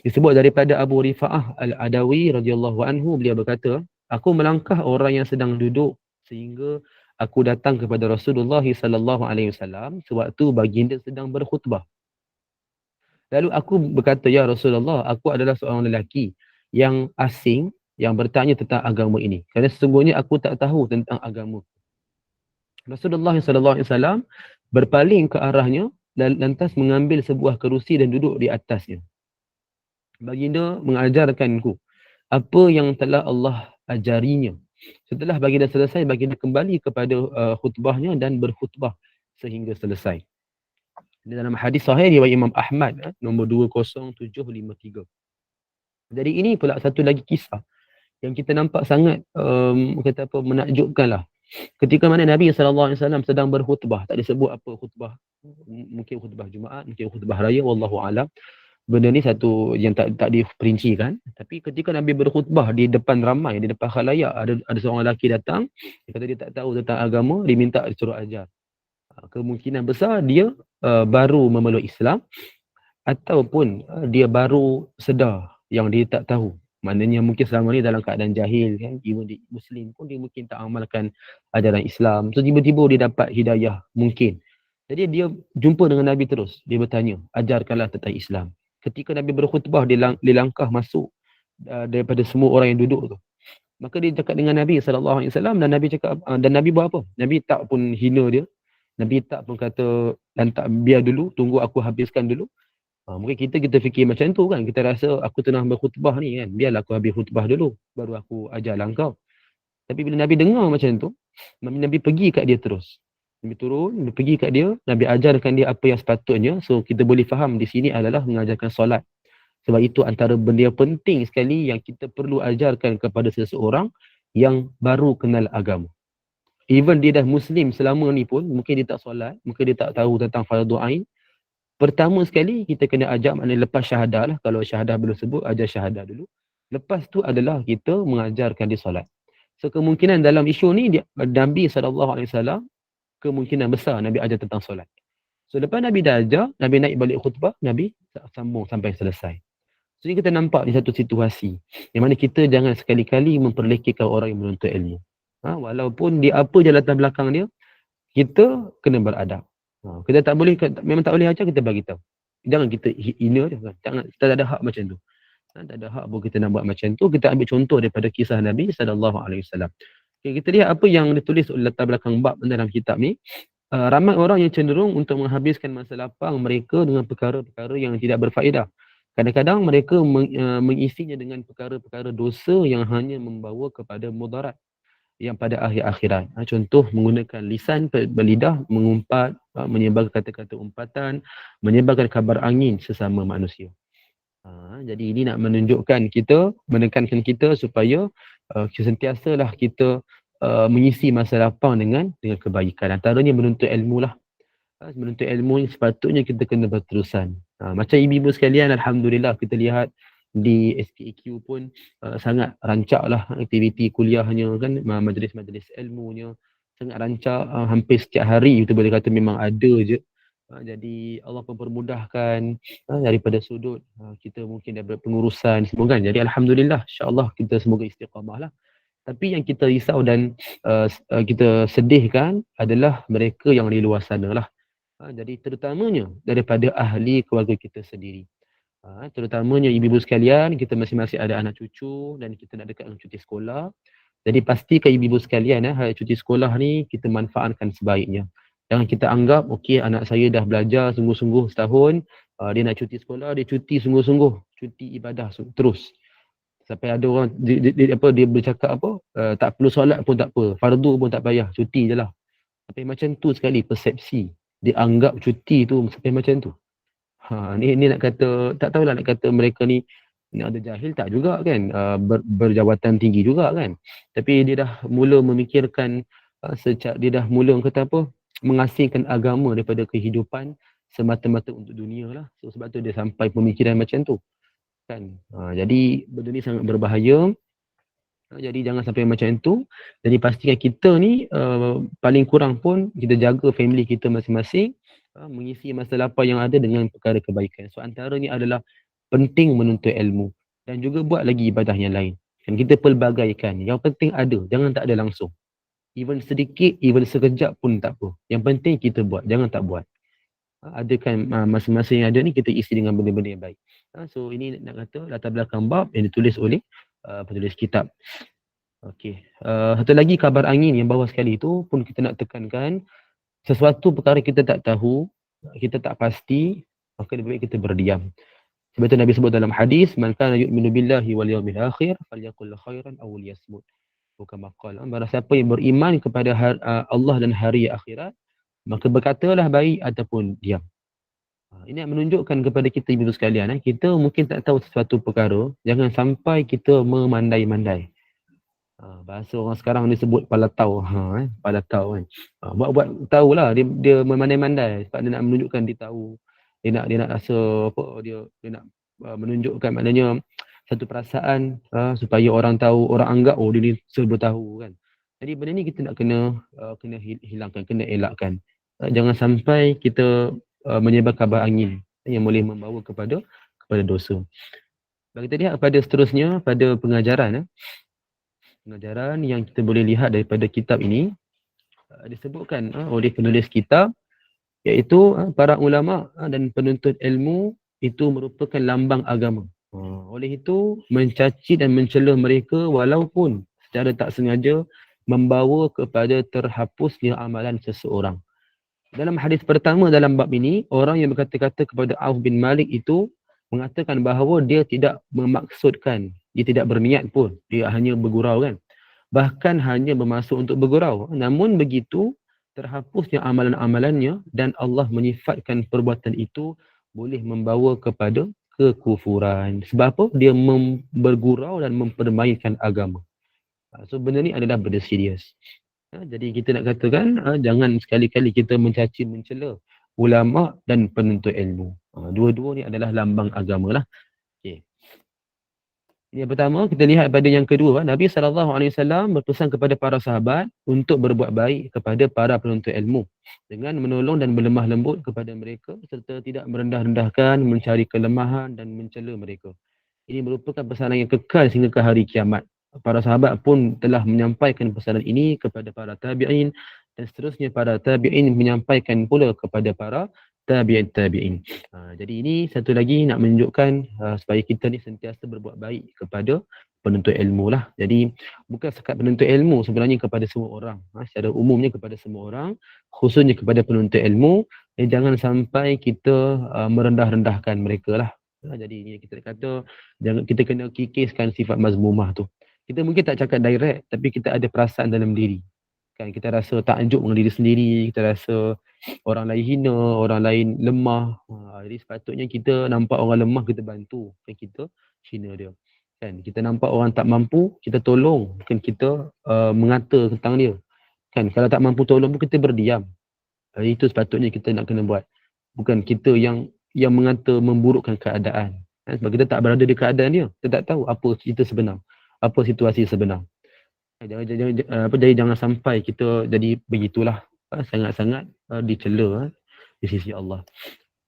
disebut daripada Abu Rifa'ah Al-Adawi radhiyallahu anhu, beliau berkata, aku melangkah orang yang sedang duduk sehingga aku datang kepada Rasulullah sallallahu alaihi wasallam sewaktu baginda sedang berkhutbah. Lalu aku berkata, ya Rasulullah, aku adalah seorang lelaki yang asing yang bertanya tentang agama ini, kerana sesungguhnya aku tak tahu tentang agama. Rasulullah sallallahu alaihi wasallam berpaling ke arahnya dan lantas mengambil sebuah kerusi dan duduk di atasnya. Baginda mengajarkanku apa yang telah Allah ajarinya. Setelah baginda selesai, baginda kembali kepada khutbahnya dan berkhutbah sehingga selesai. Dalam hadis sahih riwayat Imam Ahmad nombor 20753. Jadi ini pula satu lagi kisah yang kita nampak sangat menakjubkan lah. Ketika mana Nabi SAW sedang berkhutbah, tak disebut apa khutbah, mungkin khutbah Jumaat, mungkin khutbah raya, wallahu alam. Benda ni satu yang tak diperincikan. Tapi ketika Nabi berkhutbah di depan ramai, di depan khalayak, ada seorang lelaki datang, dia kata dia tak tahu tentang agama, dia minta disuruh ajar. Kemungkinan besar dia baru memeluk Islam, ataupun dia baru sedar yang dia tak tahu. Maknanya mungkin selama ni dalam keadaan jahil kan, even di Muslim pun dia mungkin tak amalkan ajaran Islam. So tiba-tiba dia dapat hidayah mungkin. Jadi dia jumpa dengan Nabi terus. Dia bertanya, ajarkanlah tentang Islam. Ketika Nabi berkhutbah, dia langkah masuk daripada semua orang yang duduk tu. Maka dia cakap dengan Nabi SAW dan Nabi cakap, dan Nabi buat apa? Nabi tak pun hina dia. Nabi tak pun kata, lantak biar dulu, tunggu aku habiskan dulu. Mungkin kita fikir macam tu kan. Kita rasa aku tengah berkhutbah ni kan, biarlah aku habis khutbah dulu, baru aku ajarlah kau. Tapi bila Nabi dengar macam tu, Nabi pergi kat dia terus. Nabi turun, Nabi pergi kat dia, Nabi ajarkan dia apa yang sepatutnya. So kita boleh faham di sini adalah mengajarkan solat. Sebab itu antara benda yang penting sekali yang kita perlu ajarkan kepada seseorang yang baru kenal agama. even dia dah Muslim selama ni pun, mungkin dia tak solat, mungkin dia tak tahu tentang fardu ain. Pertama sekali, kita kena ajak, maknanya lepas syahadah lah. Kalau syahadah belum sebut, ajar syahadah dulu. Lepas tu adalah kita mengajarkan dia solat. So, kemungkinan dalam isu ni, Nabi SAW, kemungkinan besar Nabi ajar tentang solat. So, lepas Nabi dah ajar, Nabi naik balik khutbah, Nabi sambung sampai selesai. So, ini kita nampak di satu situasi. Yang mana kita jangan sekali-kali memperlekehkan orang yang menuntut ilmu. Walaupun dia apa je latar belakang dia, kita kena beradab. Kita tak boleh, memang tak boleh ajar, kita bagi tahu. Jangan kita hina je kan. Jangan, kita tak ada hak macam tu. Tak ada hak pun kita nak buat macam tu. Kita ambil contoh daripada kisah Nabi SAW. Okay, kita lihat apa yang ditulis oleh latar belakang bab dalam kitab ni. Ramai orang yang cenderung untuk menghabiskan masa lapang mereka dengan perkara-perkara yang tidak berfaedah. Kadang-kadang mereka mengisinya dengan perkara-perkara dosa yang hanya membawa kepada mudarat yang pada akhir akhirat. Contoh, menggunakan lisan berlidah, mengumpat, menyebarkan kata-kata umpatan, menyebarkan kabar angin sesama manusia. Jadi ini nak menunjukkan kita, menekankan kita supaya sentiasalah kita mengisi masa lapang dengan kebaikan. Antaranya menuntut ilmu lah. Menuntut ilmu ni sepatutnya kita kena berterusan. Macam ibu-ibu sekalian, Alhamdulillah kita lihat di SPEQ pun sangat rancak lah aktiviti kuliahnya kan, majlis-majlis ilmunya sangat rancak, hampir setiap hari kita boleh kata memang ada je. Jadi Allah pun permudahkan daripada sudut kita mungkin daripada pengurusan semua kan. Jadi Alhamdulillah, insyaAllah kita semoga istiqamah lah. Tapi yang kita risau dan kita sedihkan adalah mereka yang di luar sana lah. Jadi terutamanya daripada ahli keluarga kita sendiri. Terutamanya ibu-ibu sekalian, kita masing-masing ada anak cucu dan kita nak dekat dengan cuti sekolah. Jadi pastikan ibu-ibu sekalian, hari cuti sekolah ni kita manfaatkan sebaiknya. Jangan kita anggap, okey anak saya dah belajar sungguh-sungguh setahun, dia nak cuti sekolah, dia cuti sungguh-sungguh, cuti ibadah terus. Sampai ada orang dia bercakap tak perlu solat pun tak apa, fardu pun tak payah, cuti je lah. Sampai macam tu sekali persepsi. Dia anggap cuti tu sampai macam tu. Ni nak kata, tak tahulah nak kata mereka ni ada jahil tak juga kan, berjawatan tinggi juga kan. Tapi dia dah mula memikirkan, dia dah mula kata apa, mengasingkan agama daripada kehidupan semata-mata untuk dunia lah. So, sebab tu dia sampai pemikiran macam tu kan. Jadi benda ni sangat berbahaya. Jadi jangan sampai macam tu. Jadi pastikan kita ni paling kurang pun kita jaga family kita masing-masing, mengisi masa lapang yang ada dengan perkara kebaikan. So antaranya adalah penting menuntut ilmu dan juga buat lagi ibadah yang lain. Kan kita pelbagaikan. Yang penting ada, jangan tak ada langsung. Even sedikit, even sekejap pun tak apa. Yang penting kita buat, jangan tak buat. Adakan masa-masa yang ada ni kita isi dengan benda-benda yang baik. So ini nak kata latar belakang bab yang ditulis oleh penulis kitab. Okey. Satu lagi kabar angin yang bawah sekali itu pun kita nak tekankan, sesuatu perkara kita tak tahu, kita tak pasti, maka lebih baik kita berdiam. Sebab itu Nabi sebut dalam hadis, man kana yu'minu billahi wal yawmil akhir falyaqul khairan aw liyasmut. Bukan maqal. Barang siapa yang beriman kepada Allah dan hari akhirat, maka berkatalah baik ataupun diam. Ini menunjukkan kepada kita ibu sekalian, kita mungkin tak tahu sesuatu perkara, jangan sampai kita memandai-mandai. Bahasa orang sekarang ni sebut palatau, palatau kan. Buat tahulah dia memandai-mandai sebab dia nak menunjukkan dia tahu. Dia nak rasa apa, dia nak menunjukkan maknanya satu perasaan supaya orang tahu, orang anggap dia ni serba tahu kan. Jadi benda ni kita nak kena hilangkan, kena elakkan. Jangan sampai kita menyebar kabar angin yang boleh membawa kepada dosa. Bagi kita lihat pada seterusnya, pada pengajaran yang kita boleh lihat daripada kitab ini, disebutkan oleh penulis kitab, iaitu para ulama dan penuntut ilmu itu merupakan lambang agama. Oleh itu, mencaci dan mencela mereka walaupun secara tak sengaja membawa kepada terhapusnya amalan seseorang. Dalam hadis pertama dalam bab ini, orang yang berkata-kata kepada Auf bin Malik itu mengatakan bahawa dia tidak memaksudkan, dia tidak berniat pun, dia hanya bergurau kan. Bahkan hanya bermaksud untuk bergurau. Namun begitu, terhapusnya amalan-amalannya dan Allah menyifatkan perbuatan itu boleh membawa kepada kekufuran. Sebab apa? Dia bergurau dan mempermainkan agama. So benda ni adalah benda serius. Jadi kita nak katakan jangan sekali-kali kita mencaci mencela ulama dan penuntut ilmu. Dua-dua ni adalah lambang agama lah. Okay. Yang pertama, kita lihat pada yang kedua, Nabi SAW berpesan kepada para sahabat untuk berbuat baik kepada para penuntut ilmu dengan menolong dan berlemah lembut kepada mereka serta tidak merendah-rendahkan, mencari kelemahan dan mencela mereka. Ini merupakan pesanan yang kekal sehingga ke hari kiamat. Para sahabat pun telah menyampaikan pesanan ini kepada para tabi'in dan seterusnya para tabi'in menyampaikan pula kepada para tabi'in. Jadi ini satu lagi nak menunjukkan supaya kita ni sentiasa berbuat baik kepada penuntut ilmu lah. Jadi bukan sekat penuntut ilmu, sebenarnya kepada semua orang. Secara umumnya kepada semua orang, khususnya kepada penuntut ilmu, jangan sampai kita merendah-rendahkan mereka lah. Jadi ini kita kata jangan, kita kena kikiskan sifat mazmumah tu. Kita mungkin tak cakap direct, tapi kita ada perasaan dalam diri. Kan kita rasa takjub dengan diri sendiri, kita rasa orang lain hina, orang lain lemah. Jadi sepatutnya kita nampak orang lemah, kita bantu. Bukan kita hina dia. Kan kita nampak orang tak mampu, kita tolong. Bukan kita mengata tentang dia. Kan kalau tak mampu tolong pun kita berdiam. Itu sepatutnya kita nak kena buat. Bukan kita yang mengata memburukkan keadaan. Sebab kita tak berada di keadaan dia. Kita tak tahu apa cerita sebenar. Apa situasi sebenar. Jadi jangan sampai kita jadi begitulah, sangat-sangat dicela di sisi Allah.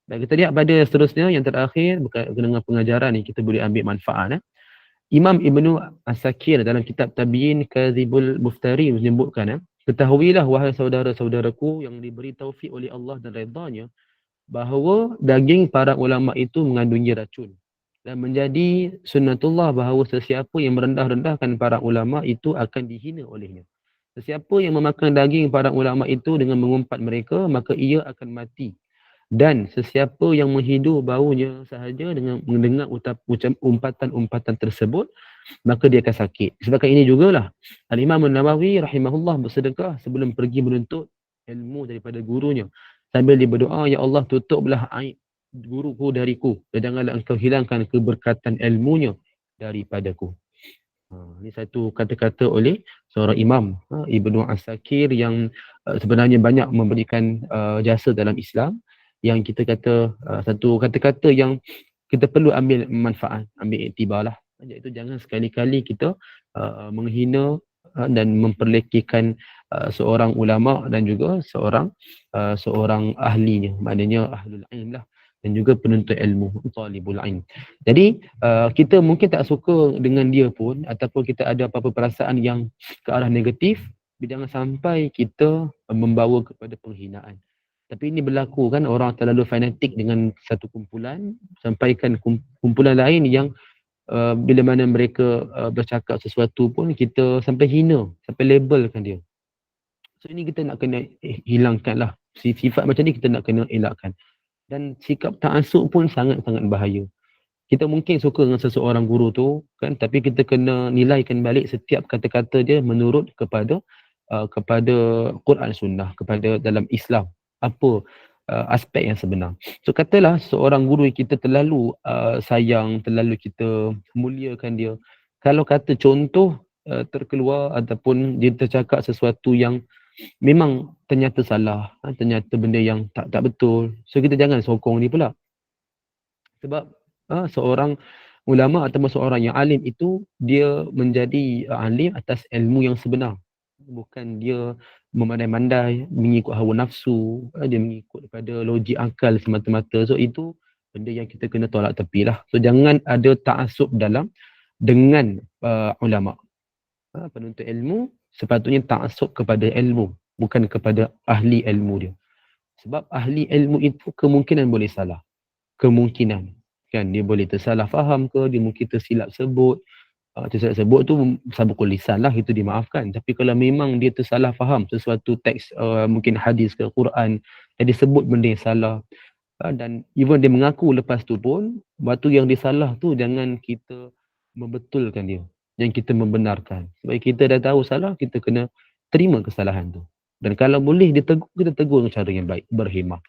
Dan kita lihat pada seterusnya yang terakhir berkaitan dengan pengajaran ni kita boleh ambil manfaat. Imam Ibnu Asakir dalam kitab Tabiin Kadzibul Muftari menyebutkan, ketahuilah wahai saudara-saudaraku yang diberi taufik oleh Allah dan redha-Nya bahawa daging para ulama itu mengandungi racun. Dan menjadi sunnatullah bahawa sesiapa yang merendah-rendahkan para ulama itu akan dihina olehnya. Sesiapa yang memakan daging para ulama itu dengan mengumpat mereka, maka ia akan mati. Dan sesiapa yang menghidu baunya sahaja dengan mendengar umpatan-umpatan tersebut, maka dia akan sakit. Sebabkan ini jugalah Al-Imam An-Nawawi rahimahullah bersedekah sebelum pergi menuntut ilmu daripada gurunya. Sambil dia berdoa, ya Allah tutuplah aib guruku dariku dan janganlah engkau hilangkan keberkatan ilmunya daripadaku. Ini satu kata-kata oleh seorang imam, Ibnu Asakir, yang sebenarnya banyak memberikan jasa dalam Islam, yang kita kata satu kata-kata yang kita perlu ambil manfaat, ambil iktibarlah. Iaitu jangan sekali-kali kita menghina dan memperlekikan seorang ulama dan juga seorang ahlinya, maknanya ahlul ilm lah, dan juga penuntut ilmu, talibul ilm. Jadi kita mungkin tak suka dengan dia pun, ataupun kita ada apa-apa perasaan yang ke arah negatif, jangan sampai kita membawa kepada penghinaan. Tapi ini berlaku kan, orang terlalu fanatik dengan satu kumpulan, sampaikan kumpulan lain yang bila mana mereka bercakap sesuatu pun kita sampai hina, sampai labelkan dia. So ini kita nak kena hilangkan lah. Sifat macam ni kita nak kena elakkan. Dan sikap ta'assub pun sangat-sangat bahaya. Kita mungkin suka dengan seseorang guru tu kan, tapi kita kena nilaikan balik setiap kata-kata dia menurut kepada Quran Sunnah, kepada dalam Islam, apa aspek yang sebenar. So katalah seorang guru yang kita terlalu sayang, terlalu kita muliakan dia, kalau kata contoh terkeluar ataupun dia tercakap sesuatu yang memang ternyata salah, ternyata benda yang tak betul, so kita jangan sokong dia pula. Sebab seorang ulama ataupun seorang yang alim itu, dia menjadi alim atas ilmu yang sebenar. Bukan dia memandai-mandai, mengikut hawa nafsu, dia mengikut daripada logik akal semata-mata. So itu benda yang kita kena tolak tepi lah. So jangan ada ta'assub dengan ulama. Penuntut ilmu sepatutnya ta'assub kepada ilmu, bukan kepada ahli ilmu dia. Sebab ahli ilmu itu kemungkinan boleh salah. Kemungkinan. Kan dia boleh tersalah faham ke, dia mungkin tersilap sebut. Tersilap sebut tu sabukul lisan lah, itu dimaafkan. Tapi kalau memang dia tersalah faham sesuatu teks, mungkin hadis ke Quran, dia sebut benda yang salah, dan even dia mengaku lepas tu pun, waktu yang dia salah tu jangan kita membetulkan dia, yang kita membenarkan. Sebab kita dah tahu salah, kita kena terima kesalahan tu. Dan kalau boleh ditegur, kita tegur dengan cara yang baik, berhemah.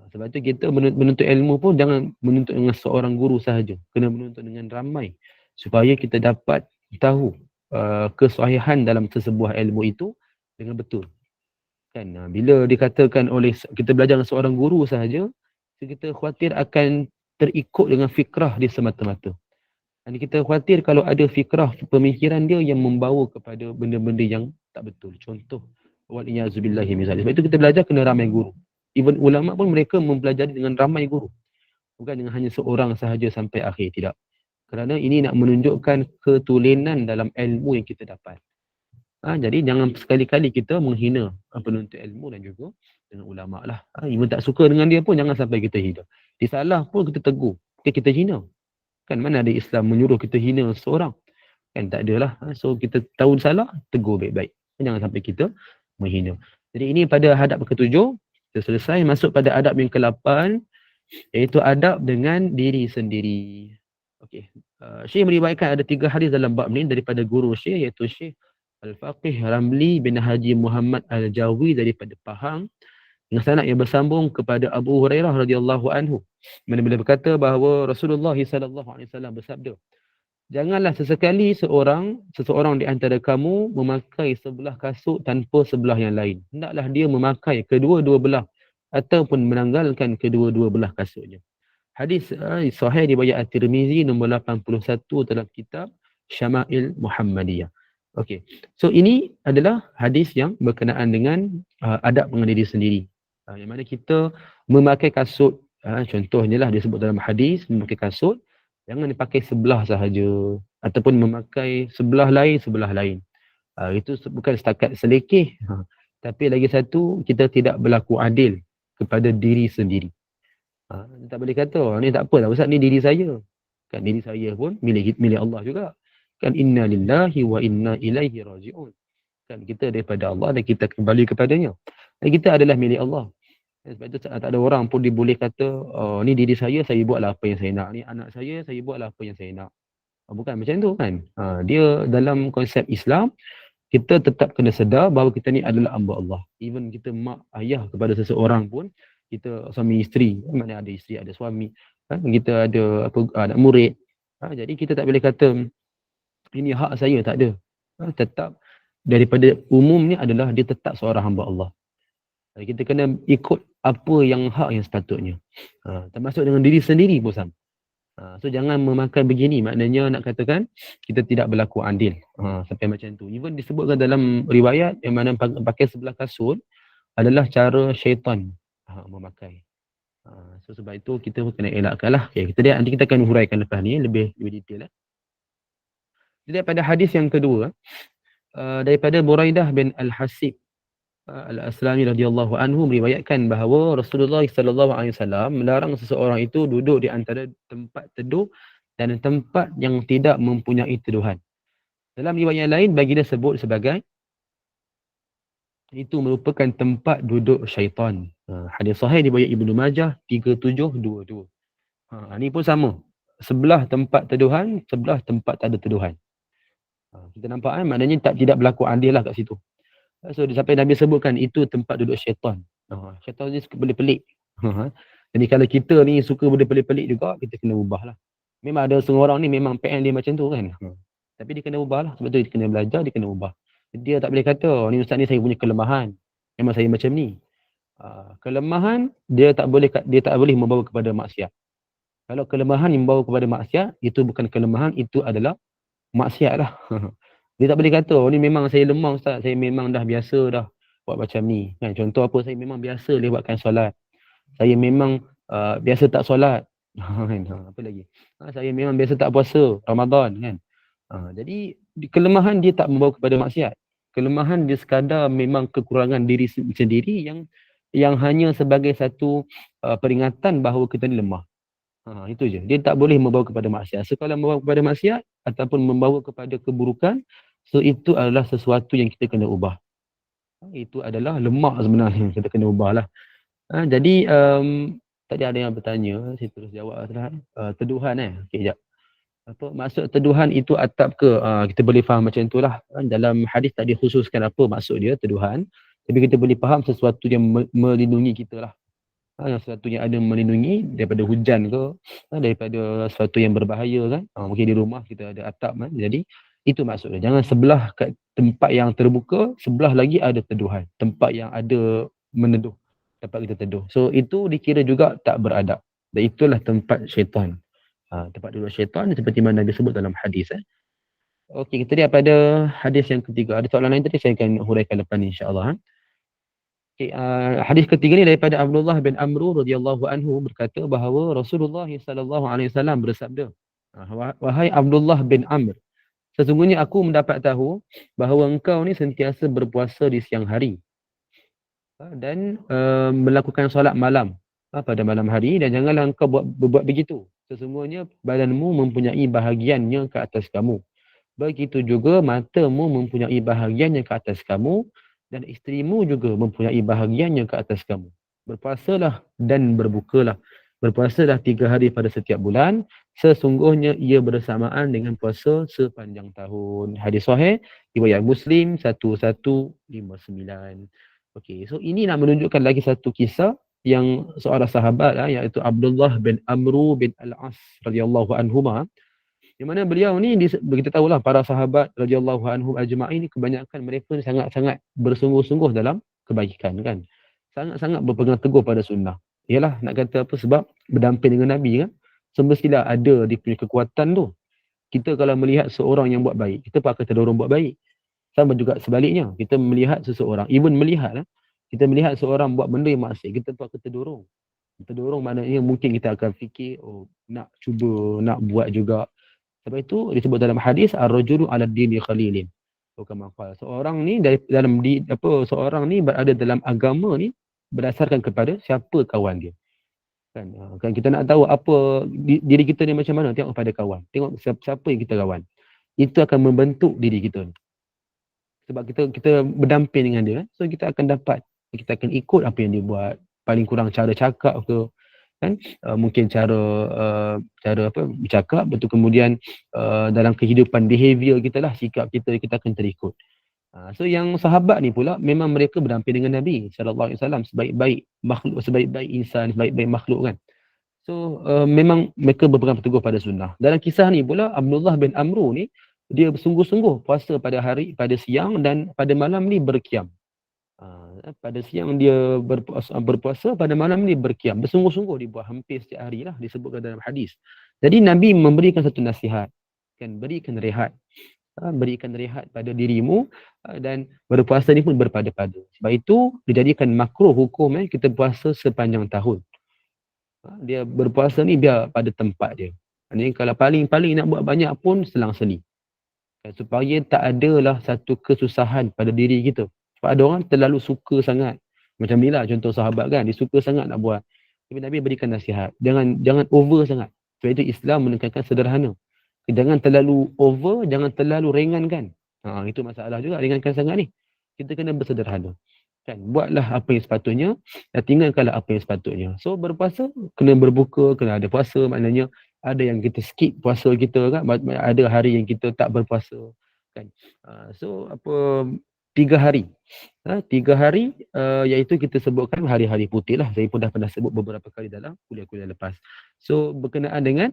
Sebab tu kita menuntut ilmu pun jangan menuntut dengan seorang guru sahaja. Kena menuntut dengan ramai supaya kita dapat tahu kesahihan dalam sesebuah ilmu itu dengan betul. Kan bila dikatakan oleh kita belajar dengan seorang guru sahaja, kita khawatir akan terikut dengan fikrah dia semata-mata. Dan kita khawatir kalau ada fikrah pemikiran dia yang membawa kepada benda-benda yang tak betul. Contoh, waliyazubillahi min zalik. Sebab itu kita belajar kena ramai guru. Even ulama pun mereka mempelajari dengan ramai guru. Bukan dengan hanya seorang sahaja sampai akhir, tidak. Kerana ini nak menunjukkan ketulinan dalam ilmu yang kita dapat. Jadi jangan sekali-kali kita menghina penuntut ilmu dan juga dengan ulama lah. Even tak suka dengan dia pun jangan sampai kita hina. Dia salah pun kita tegur. Kita hina. Kan mana ada Islam menyuruh kita hina seorang. Kan tak adalah. So kita tahu salah, tegur baik-baik. Jangan sampai kita menghina. Jadi ini pada adab ke-7. Kita selesai masuk pada adab yang ke-8. Iaitu adab dengan diri sendiri. Okey. Syekh meriwayatkan ada 3 hadis dalam bab ni daripada guru Syekh iaitu Syekh Al-Faqih Ramli bin Haji Muhammad Al-Jawi daripada Pahang dengan sanad yang bersambung kepada Abu Hurairah radhiyallahu anhu. Beliau berkata bahawa Rasulullah sallallahu alaihi wasallam bersabda, janganlah sesekali seseorang di antara kamu memakai sebelah kasut tanpa sebelah yang lain. Hendaklah dia memakai kedua-dua belah ataupun menanggalkan kedua-dua belah kasutnya. Hadis sahih riwayat At-Tirmizi nombor 81 dalam kitab Syama'il Muhammadiyah. Okey. So ini adalah hadis yang berkenaan dengan adab dengan diri sendiri. Yang mana kita memakai kasut, contohnya lah disebut dalam hadis, memakai kasut, jangan dipakai sebelah sahaja ataupun memakai sebelah lain. Itu bukan setakat selekeh, tapi lagi satu, kita tidak berlaku adil kepada diri sendiri. Tak boleh kata, ni tak apa lah Ustaz, ni diri saya. Kan diri saya pun milik Allah juga. Kan inna lillahi wa inna ilaihi raji'un. Kan kita daripada Allah dan kita kembali kepadanya. Dan kita adalah milik Allah. Sebab itu tak ada orang pun boleh kata, oh, ni diri saya buatlah apa yang saya nak. Ni anak saya buatlah apa yang saya nak. Bukan macam tu kan. Dia dalam konsep Islam, kita tetap kena sedar bahawa kita ni adalah hamba Allah. Even kita mak ayah kepada seseorang pun, kita suami isteri, mana ada isteri, ada suami. Kita ada anak murid. Jadi kita tak boleh kata, ini hak saya, tak ada. Tetap daripada umumnya adalah dia tetap seorang hamba Allah. Kita kena ikut apa yang hak yang sepatutnya. Termasuk dengan diri sendiri pun sama. So jangan memakai begini, maknanya nak katakan kita tidak berlaku adil. Sampai macam tu. Even disebutkan dalam riwayat yang mana pakai sebelah kasut adalah cara syaitan memakai. So sebab itu kita kena elakkan lah. Okay, kita lihat nanti kita akan huraikan lepas ni lebih detail lah. Jadi pada hadis yang kedua, daripada Buraidah bin Al-Hasib Al-Aslami radhiyallahu anhu meriwayatkan bahawa Rasulullah sallallahu alaihi wasallam melarang seseorang itu duduk di antara tempat teduh dan tempat yang tidak mempunyai teduhan. Dalam riwayat lain baginda sebut sebagai itu merupakan tempat duduk syaitan. Hadis sahih riwayat Ibnu Majah 3722. Ini pun sama. Sebelah tempat teduhan, sebelah tempat tak ada teduhan. Kita nampak maknanya tidak berlaku adil lah kat situ. So sampai Nabi sebutkan itu tempat duduk syaitan. Syaitan ni suka boleh pelik. Jadi kalau kita ni suka boleh pelik-pelik juga, kita kena ubah lah. Memang ada setengah orang ni memang PN dia macam tu kan. Tapi dia kena ubah lah. Sebab tu dia kena belajar, dia kena ubah. Dia tak boleh kata, ni ustaz ni saya punya kelemahan. Memang saya macam ni. Kelemahan dia tak boleh membawa kepada maksiat. Kalau kelemahan yang membawa kepada maksiat, itu bukan kelemahan, itu adalah maksiat lah. Dia tak boleh kata, oh ni memang saya lemah ustaz, saya memang dah biasa dah buat macam ni. Kan? Contoh apa, saya memang biasa lewatkan solat. Saya memang biasa tak solat. Apa lagi? Saya memang biasa tak puasa Ramadan kan. Jadi kelemahan dia tak membawa kepada maksiat. Kelemahan dia sekadar memang kekurangan diri sendiri yang hanya sebagai satu peringatan bahawa kita ni lemah. Itu je. Dia tak boleh membawa kepada maksiat. So kalau membawa kepada maksiat ataupun membawa kepada keburukan, so itu adalah sesuatu yang kita kena ubah. Itu adalah lemak sebenarnya, kita kena ubah lah. Jadi tadi ada yang bertanya, saya terus jawab lah. Teduhan okay, sekejap. Apa maksud teduhan itu atap ke? Kita boleh faham macam itulah. Dalam hadis tak dikhususkan apa maksud dia teduhan, tapi kita boleh faham sesuatu yang melindungi kita lah. Sesuatu yang ada melindungi daripada hujan ke, daripada sesuatu yang berbahaya kan. Mungkin di rumah kita ada atap kan. Jadi Itu maksudnya. Jangan sebelah kat tempat yang terbuka, sebelah lagi ada teduhan. Tempat yang ada meneduh. Tempat kita teduh. So itu dikira juga tak beradab. Dan itulah tempat syaitan. Tempat duduk syaitan seperti mana disebut dalam hadis. Okey, kita lihat pada hadis yang ketiga. Ada soalan lain tadi saya akan huraikan lepas ni insya-Allah. Okay, hadis ketiga ni daripada Abdullah bin Amr radhiyallahu anhu berkata bahawa Rasulullah sallallahu alaihi wasallam bersabda, wahai Abdullah bin Amr, sesungguhnya aku mendapat tahu bahawa engkau ni sentiasa berpuasa di siang hari dan melakukan solat malam pada malam hari, dan janganlah engkau berbuat begitu. Sesungguhnya badanmu mempunyai bahagiannya ke atas kamu. Begitu juga matamu mempunyai bahagiannya ke atas kamu, dan isterimu juga mempunyai bahagiannya ke atas kamu. Berpuasalah dan berbukalah. Berpuasalah 3 hari pada setiap bulan. Sesungguhnya ia bersamaan dengan puasa sepanjang tahun. Hadis sahih, riwayat Muslim 1159. Okey, so ini nak menunjukkan lagi satu kisah yang seorang sahabat iaitu Abdullah bin Amr bin Al-As radhiyallahu anhuma. Di mana beliau ni kita tahulah para sahabat radhiyallahu anhum ajma'in ni kebanyakan mereka ni sangat-sangat bersungguh-sungguh dalam kebaikan kan. Sangat-sangat berpegang teguh pada sunnah. Yalah nak kata apa, sebab berdamping dengan Nabi kan. Semestilah ada dia punya kekuatan tu. Kita kalau melihat seorang yang buat baik, kita pun akan terdorong buat baik. Sama juga sebaliknya, kita melihat seseorang, even melihat kita melihat seorang buat benda yang maksiat, kita pun akan terdorong. Terdorong maknanya mungkin kita akan fikir, oh nak cuba, nak buat juga. Sebab itu disebut dalam hadis ar-rajulu 'ala dini khalilin. Seorang ni seorang ni berada dalam agama ni berdasarkan kepada siapa kawan dia. Kan kita nak tahu apa diri kita ni macam mana, tengok pada kawan. Tengok siapa yang kita kawan. Itu akan membentuk diri kita. Sebab kita berdamping dengan dia, so kita akan kita akan ikut apa yang dia buat. Paling kurang cara cakap ke, kan, mungkin cara bercakap, betul, kemudian dalam kehidupan behavior kita lah, sikap kita akan terikut. So yang sahabat ni pula memang mereka berdamping dengan Nabi sallallahu alaihi wasallam, sebaik-baik makhluk, sebaik-baik insan, sebaik-baik makhluk kan. So memang mereka berpegang teguh pada sunnah. Dalam kisah ni pula Abdullah bin Amr ni dia bersungguh-sungguh puasa pada siang, dan pada malam ni berqiyam. Pada siang dia berpuasa, pada malam ni berqiyam. Bersungguh-sungguh dibuat hampir setiap hari lah, disebutkan dalam hadis. Jadi Nabi memberikan satu nasihat, kan, berikan rehat. Berikan rehat pada dirimu, dan berpuasa ni pun berpada-pada. Sebab itu dijadikan makruh hukum kita puasa sepanjang tahun. Dia berpuasa ni biar pada tempat dia. Ini kalau paling-paling nak buat banyak pun selang-seli. Supaya tak adalah satu kesusahan pada diri kita. Sebab ada orang terlalu suka sangat. Macam ni lah contoh sahabat kan, dia suka sangat nak buat. Tapi Nabi berikan nasihat, jangan over sangat. Sebab itu Islam menekankan sederhana. Jangan terlalu over, jangan terlalu ringankan. Itu masalah juga, ringankan sangat ni. Kita kena bersederhana. Kan, buatlah apa yang sepatutnya, dan tinggalkanlah apa yang sepatutnya. So berpuasa, kena berbuka, kena ada puasa, maknanya ada yang kita skip puasa kita kan, ada hari yang kita tak berpuasa kan. So 3 hari. 3 hari iaitu kita sebutkan hari-hari putih lah. Saya pun dah pernah sebut beberapa kali dalam kuliah-kuliah lepas. So berkenaan dengan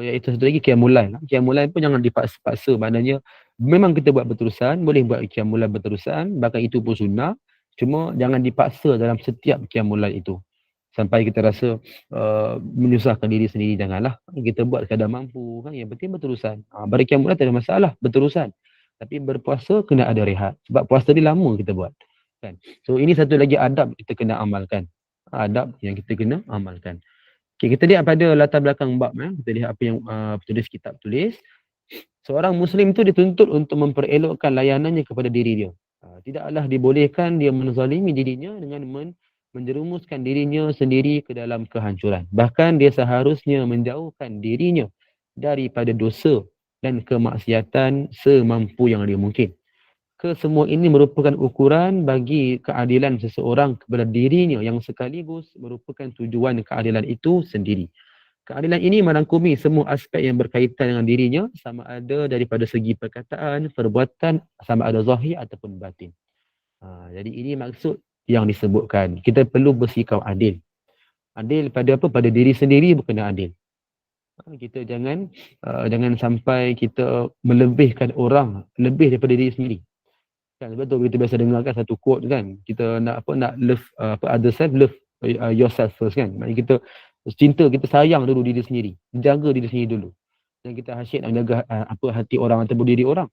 iaitu satu lagi qiyamul lail. Qiyamul lail pun jangan dipaksa-paksa, maknanya memang kita buat berterusan, boleh buat qiyamul lail berterusan, bahkan itu pun sunnah. Cuma jangan dipaksa dalam setiap qiyamul lail itu. Sampai kita rasa menyusahkan diri sendiri, janganlah. Kita buat kadar mampu kan, yang penting berterusan. Pada qiyamul lail tak ada masalah, berterusan. Tapi berpuasa kena ada rehat. Sebab puasa ni lama kita buat. Kan? So ini satu lagi adab kita kena amalkan. Adab yang kita kena amalkan. Okay, kita lihat pada latar belakang bab. Kita lihat apa yang penulis kitab tulis. Seorang Muslim tu dituntut untuk memperelokkan layanannya kepada diri dia. Tidaklah dibolehkan dia menzalimi dirinya dengan menjerumuskan dirinya sendiri ke dalam kehancuran. Bahkan dia seharusnya menjauhkan dirinya daripada dosa dan kemaksiatan semampu yang dia mungkin. Kesemua ini merupakan ukuran bagi keadilan seseorang kepada dirinya, yang sekaligus merupakan tujuan keadilan itu sendiri. Keadilan ini merangkumi semua aspek yang berkaitan dengan dirinya, sama ada daripada segi perkataan, perbuatan, sama ada zahir ataupun batin. Jadi ini maksud yang disebutkan. Kita perlu bersikap adil. Adil pada apa? Pada diri sendiri berkena adil. Kita jangan sampai kita melebihkan orang lebih daripada diri sendiri. Kan betul kita biasa dengar kan satu quote kan, kita nak love other self, love yourself first kan. Maknanya kita cinta, kita sayang dulu diri sendiri, jaga diri sendiri dulu. Dan kita asyik nak jaga hati orang ataupun diri orang.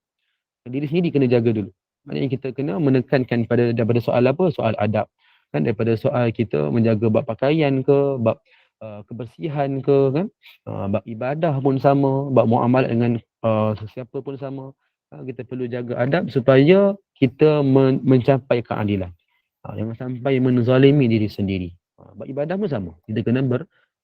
Diri sendiri kena jaga dulu. Maknanya kita kena menekankan daripada soal apa? Soal adab. Kan daripada soal kita menjaga bab pakaian ke, bab kebersihan ke kan, bab ibadah pun sama, bab muamalat dengan sesiapa pun sama. Kita perlu jaga adab supaya kita mencapai keadilan. Jangan sampai menzalimi diri sendiri. Bab ibadah pun sama, kita kena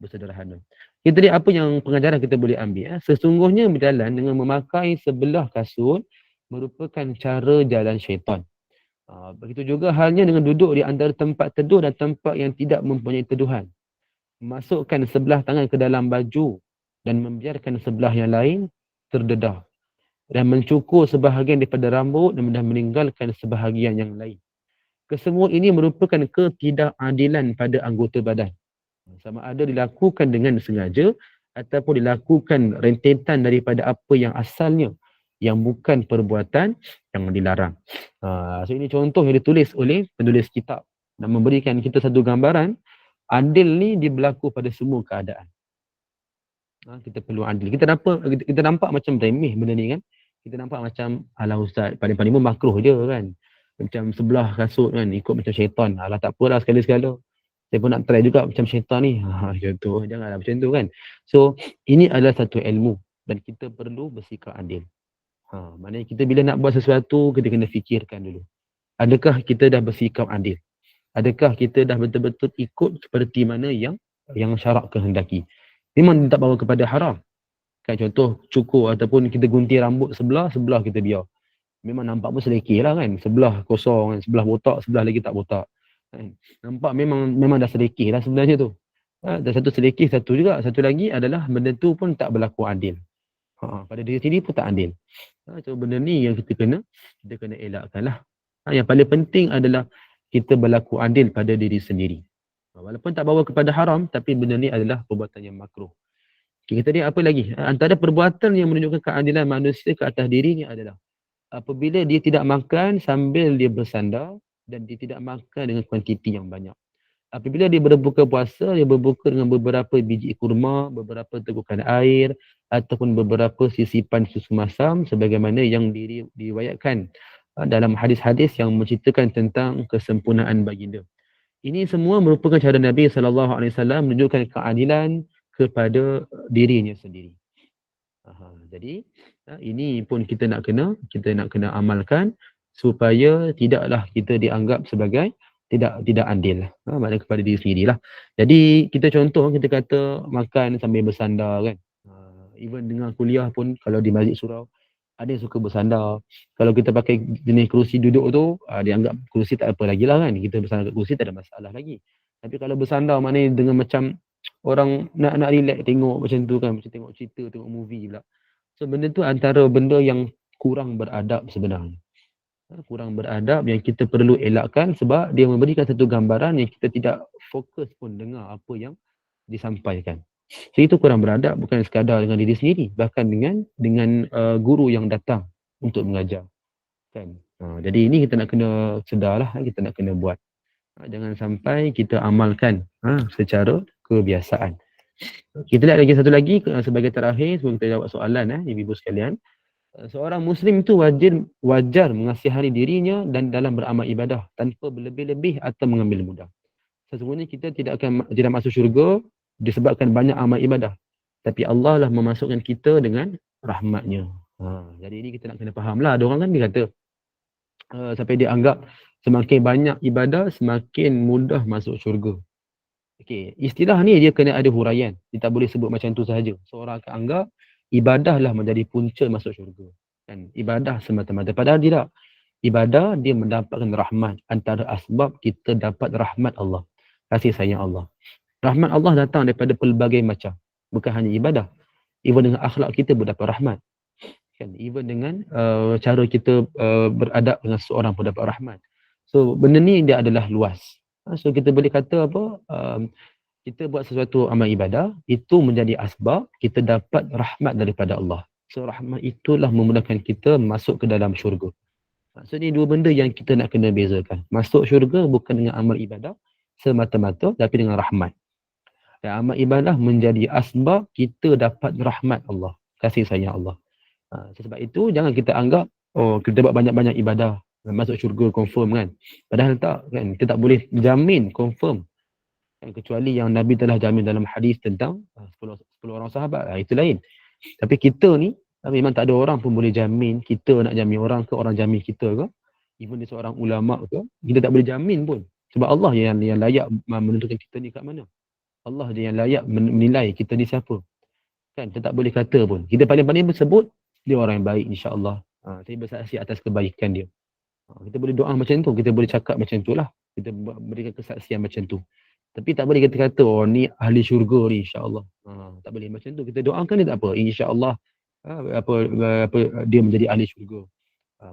bersederhana. Kita lihat apa yang pengajaran kita boleh ambil. Sesungguhnya berjalan dengan memakai sebelah kasut merupakan cara jalan syaitan. Begitu juga halnya dengan duduk di antara tempat teduh dan tempat yang tidak mempunyai teduhan. Masukkan sebelah tangan ke dalam baju dan membiarkan sebelah yang lain terdedah. Dan mencukur sebahagian daripada rambut dan meninggalkan sebahagian yang lain. Kesemua ini merupakan ketidakadilan pada anggota badan. Sama ada dilakukan dengan sengaja ataupun dilakukan rentetan daripada apa yang asalnya, yang bukan perbuatan yang dilarang. So ini contoh yang ditulis oleh penulis kitab. Nak memberikan kita satu gambaran, adil ni dia berlaku pada semua keadaan. Kita perlu adil. Kita nampak macam remeh benda ni kan. Kita nampak macam alah ustaz, paling-paling pun makruh je kan. Macam sebelah kasut kan, ikut macam syaitan. Alah tak apalah sekali-sekala. Saya pun nak try juga macam syaitan ni. Contoh, janganlah macam tu kan. So, ini adalah satu ilmu dan kita perlu bersikap adil. Maknanya kita bila nak buat sesuatu, kita kena fikirkan dulu. Adakah kita dah bersikap adil? Adakah kita dah betul-betul ikut seperti mana yang syarak kehendaki? Memang tak bawa kepada haram. Kan contoh cukur ataupun kita gunting rambut sebelah kita biar. Memang nampak pun selekeh lah kan. Sebelah kosong kan, sebelah botak, sebelah lagi tak botak. Kan? Nampak memang dah selekeh lah sebenarnya tu. Dan satu selekeh, satu lagi adalah benda tu pun tak berlaku adil. Pada diri sendiri pun tak adil. So benda ni yang kita kena elakkan lah. Yang paling penting adalah kita berlaku adil pada diri sendiri. Walaupun tak bawa kepada haram, tapi benda ni adalah perbuatan yang makruh. Kita lihat apa lagi? Antara perbuatan yang menunjukkan keadilan manusia ke atas dirinya adalah apabila dia tidak makan sambil dia bersandar dan dia tidak makan dengan kuantiti yang banyak. Apabila dia berbuka puasa, dia berbuka dengan beberapa biji kurma, beberapa tegukan air ataupun beberapa sisipan susu masam sebagaimana yang diriwayatkan dalam hadis-hadis yang menceritakan tentang kesempurnaan baginda. Ini semua merupakan cara Nabi SAW menunjukkan keadilan kepada dirinya sendiri. Jadi ini pun kita nak kena amalkan supaya tidaklah kita dianggap sebagai tidak adil. Maknanya kepada diri sendirilah. Jadi kita contoh, kita kata makan sambil bersandar kan. Even dengan kuliah pun kalau di masjid surau ada yang suka bersandar. Kalau kita pakai jenis kerusi duduk tu, dianggap kerusi tak apa lagi lah kan. Kita bersandar kat kerusi tak ada masalah lagi. Tapi kalau bersandar maknanya dengan macam orang nak relax tengok macam tu kan, macam tengok cerita, tengok movie pula. So benda tu antara benda yang kurang beradab sebenarnya. Kurang beradab yang kita perlu elakkan sebab dia memberikan satu gambaran yang kita tidak fokus pun dengar apa yang disampaikan. So itu kurang beradab, bukan sekadar dengan diri sendiri, bahkan dengan guru yang datang untuk mengajar. Kan? Jadi ini kita nak kena sedarlah, kita nak kena buat. Jangan sampai kita amalkan secara kebiasaan. Kita lihat lagi satu lagi sebagai terakhir sebelum kita jawab soalan ibu-ibu sekalian. Seorang Muslim itu wajar mengasihani dirinya dan dalam beramal ibadah tanpa berlebih-lebih atau mengambil mudah. Sesungguhnya kita tidak masuk syurga disebabkan banyak amal ibadah. Tapi Allah lah memasukkan kita dengan rahmatnya. Jadi ini kita nak kena faham lah. Ada orang kan dia kata sampai dia anggap semakin banyak ibadah semakin mudah masuk syurga. Okey, istilah ni dia kena ada huraian. Dia tak boleh sebut macam tu sahaja. Seorang akan anggap ibadahlah menjadi punca masuk syurga. Kan? Ibadah semata-mata. Padahal tidak. Ibadah dia mendapatkan rahmat. Antara asbab kita dapat rahmat Allah. Kasih sayang Allah. Rahmat Allah datang daripada pelbagai macam. Bukan hanya ibadah. Even dengan akhlak kita pun dapat rahmat. Kan? Even dengan cara kita beradab dengan seorang pun dapat rahmat. So benda ni dia adalah luas. So kita boleh kata apa? kita buat sesuatu amal ibadah, itu menjadi asbab kita dapat rahmat daripada Allah. So rahmat itulah memudahkan kita masuk ke dalam syurga. Maksudnya dua benda yang kita nak kena bezakan. Masuk syurga bukan dengan amal ibadah semata-mata, tapi dengan rahmat. Dan amal ibadah menjadi asbab kita dapat rahmat Allah, kasih sayang Allah. Sebab itu jangan kita anggap, oh kita buat banyak-banyak ibadah, masuk syurga confirm kan. Padahal tak kan, kita tak boleh jamin confirm. Kecuali yang Nabi telah jamin dalam hadis tentang 10 orang sahabat, itu lain. Tapi kita ni memang tak ada orang pun boleh jamin, kita nak jamin orang ke, orang jamin kita ke, even dia seorang ulama ke, kita tak boleh jamin pun. Sebab Allah yang layak menentukan kita ni kat mana. Allah dia yang layak menilai kita ni siapa. Kan, kita tak boleh kata pun. Kita paling-paling sebut dia orang yang baik, insya-Allah. Saya bersaksi atas kebaikan dia. Kita boleh doa macam tu, kita boleh cakap macam tu lah. Kita berikan kesaksian macam tu. Tapi tak boleh kita kata, oh ni ahli syurga ni, insya-Allah. Tak boleh macam tu. Kita doakan dia tak apa, insya-Allah apa dia menjadi ahli syurga.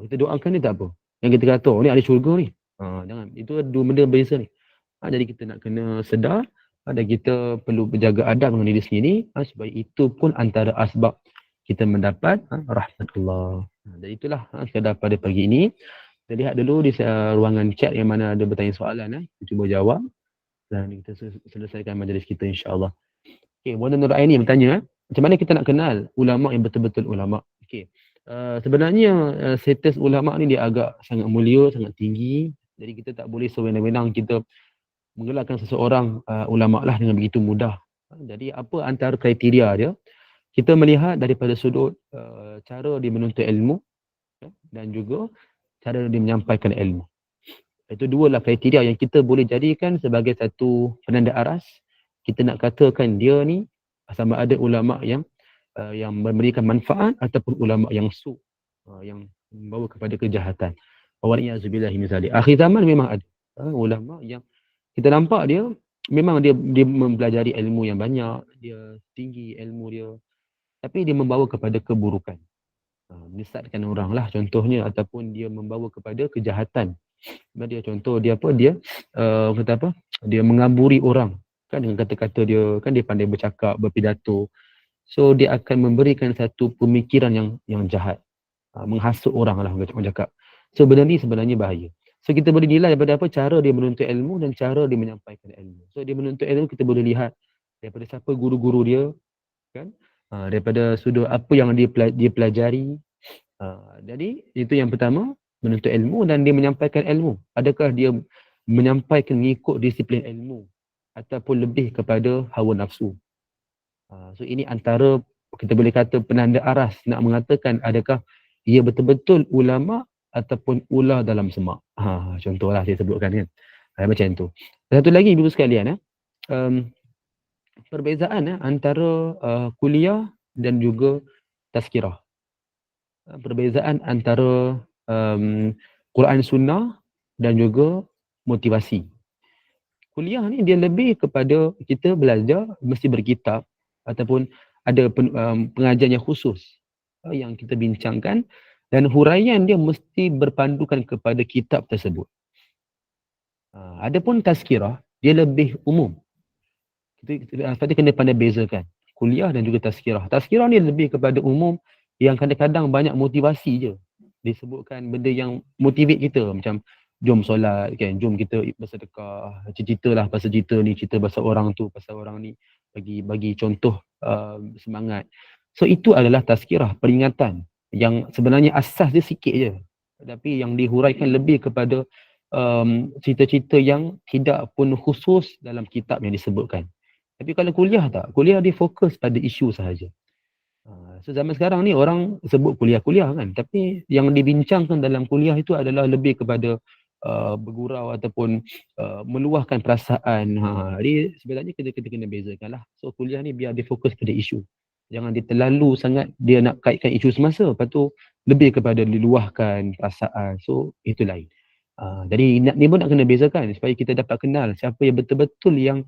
Kita doakan dia tak apa. Yang kita kata, oh ni ahli syurga ni. Jangan. Itu dua benda berbeza ni. Jadi kita nak kena sedar, dan kita perlu berjaga adab dengan diri sendiri, supaya itu pun antara asbab kita mendapat rahmat Allah. Dan itulah sekadar pada pagi ini. Kita lihat dulu di ruangan chat yang mana ada bertanya soalan. Kita cuba jawab. Dan kita selesaikan majlis kita, insya-Allah. Okey, Mona Nur Aini bertanya, macam mana kita nak kenal ulama yang betul-betul ulama? Okey. Sebenarnya status ulama ni dia agak sangat mulia, sangat tinggi. Jadi kita tak boleh sewenang-wenang kita menggelarkan seseorang ulama lah dengan begitu mudah. Jadi apa antara kriteria dia? Kita melihat daripada sudut cara dia menuntut ilmu dan juga cara dia menyampaikan ilmu. Itu dua lah kriteria yang kita boleh jadikan sebagai satu penanda aras. Kita nak katakan dia ni sama ada ulama yang memberikan manfaat ataupun ulama yang su, yang membawa kepada kejahatan. Wa'alaikumsalam misalnya. Akhir zaman memang ada ulama yang kita nampak dia memang dia mempelajari ilmu yang banyak, dia tinggi ilmu dia, tapi dia membawa kepada keburukan. Menyesatkan orang lah contohnya, ataupun dia membawa kepada kejahatan. Dia contoh dia apa, dia kata apa, dia mengaburi orang kan dengan kata-kata dia, kan dia pandai bercakap, berpidato. So dia akan memberikan satu pemikiran yang jahat, menghasut orang lah orang cakap. So benda ni sebenarnya bahaya. So kita boleh nilai daripada apa, cara dia menuntut ilmu dan cara dia menyampaikan ilmu. So dia menuntut ilmu kita boleh lihat daripada siapa guru-guru dia kan, daripada sudut apa yang dia pelajari. Jadi itu yang pertama, menuntut ilmu dan dia menyampaikan ilmu. Adakah dia menyampaikan mengikut disiplin ilmu ataupun lebih kepada hawa nafsu. So ini antara kita boleh kata penanda aras nak mengatakan adakah ia betul-betul ulama ataupun ular dalam semak. Contohlah saya sebutkan kan. Macam tu. Satu lagi ibu sekalian, perbezaan antara kuliah dan juga tazkirah. Perbezaan antara Quran Sunnah dan juga motivasi. Kuliah ni dia lebih kepada kita belajar mesti berkitab ataupun ada pengajian yang khusus yang kita bincangkan, dan huraian dia mesti berpandukan kepada kitab tersebut. Adapun tazkirah dia lebih umum. Kita kena pandai bezakan kuliah dan juga tazkirah. Tazkirah ni lebih kepada umum, yang kadang-kadang banyak motivasi je. Disebutkan benda yang motivate kita, macam jom solat kan, jom kita bersedekah, ceritalah pasal cerita ni, cerita pasal orang tu, pasal orang ni, bagi contoh semangat. So itu adalah tazkirah, peringatan yang sebenarnya asas dia sikit je, tapi yang dihuraikan lebih kepada cerita-cerita yang tidak pun khusus dalam kitab yang disebutkan. Tapi kalau kuliah tak, kuliah dia fokus pada isu sahaja. So zaman sekarang ni orang sebut kuliah-kuliah kan, tapi yang dibincangkan dalam kuliah itu adalah lebih kepada bergurau ataupun meluahkan perasaan. Jadi sebenarnya kita kena bezakan lah. So kuliah ni biar dia fokus pada isu. Jangan dia terlalu sangat dia nak kaitkan isu semasa, lepas tu lebih kepada diluahkan perasaan. So itu lain. Jadi ni pun nak kena bezakan supaya kita dapat kenal siapa yang betul-betul yang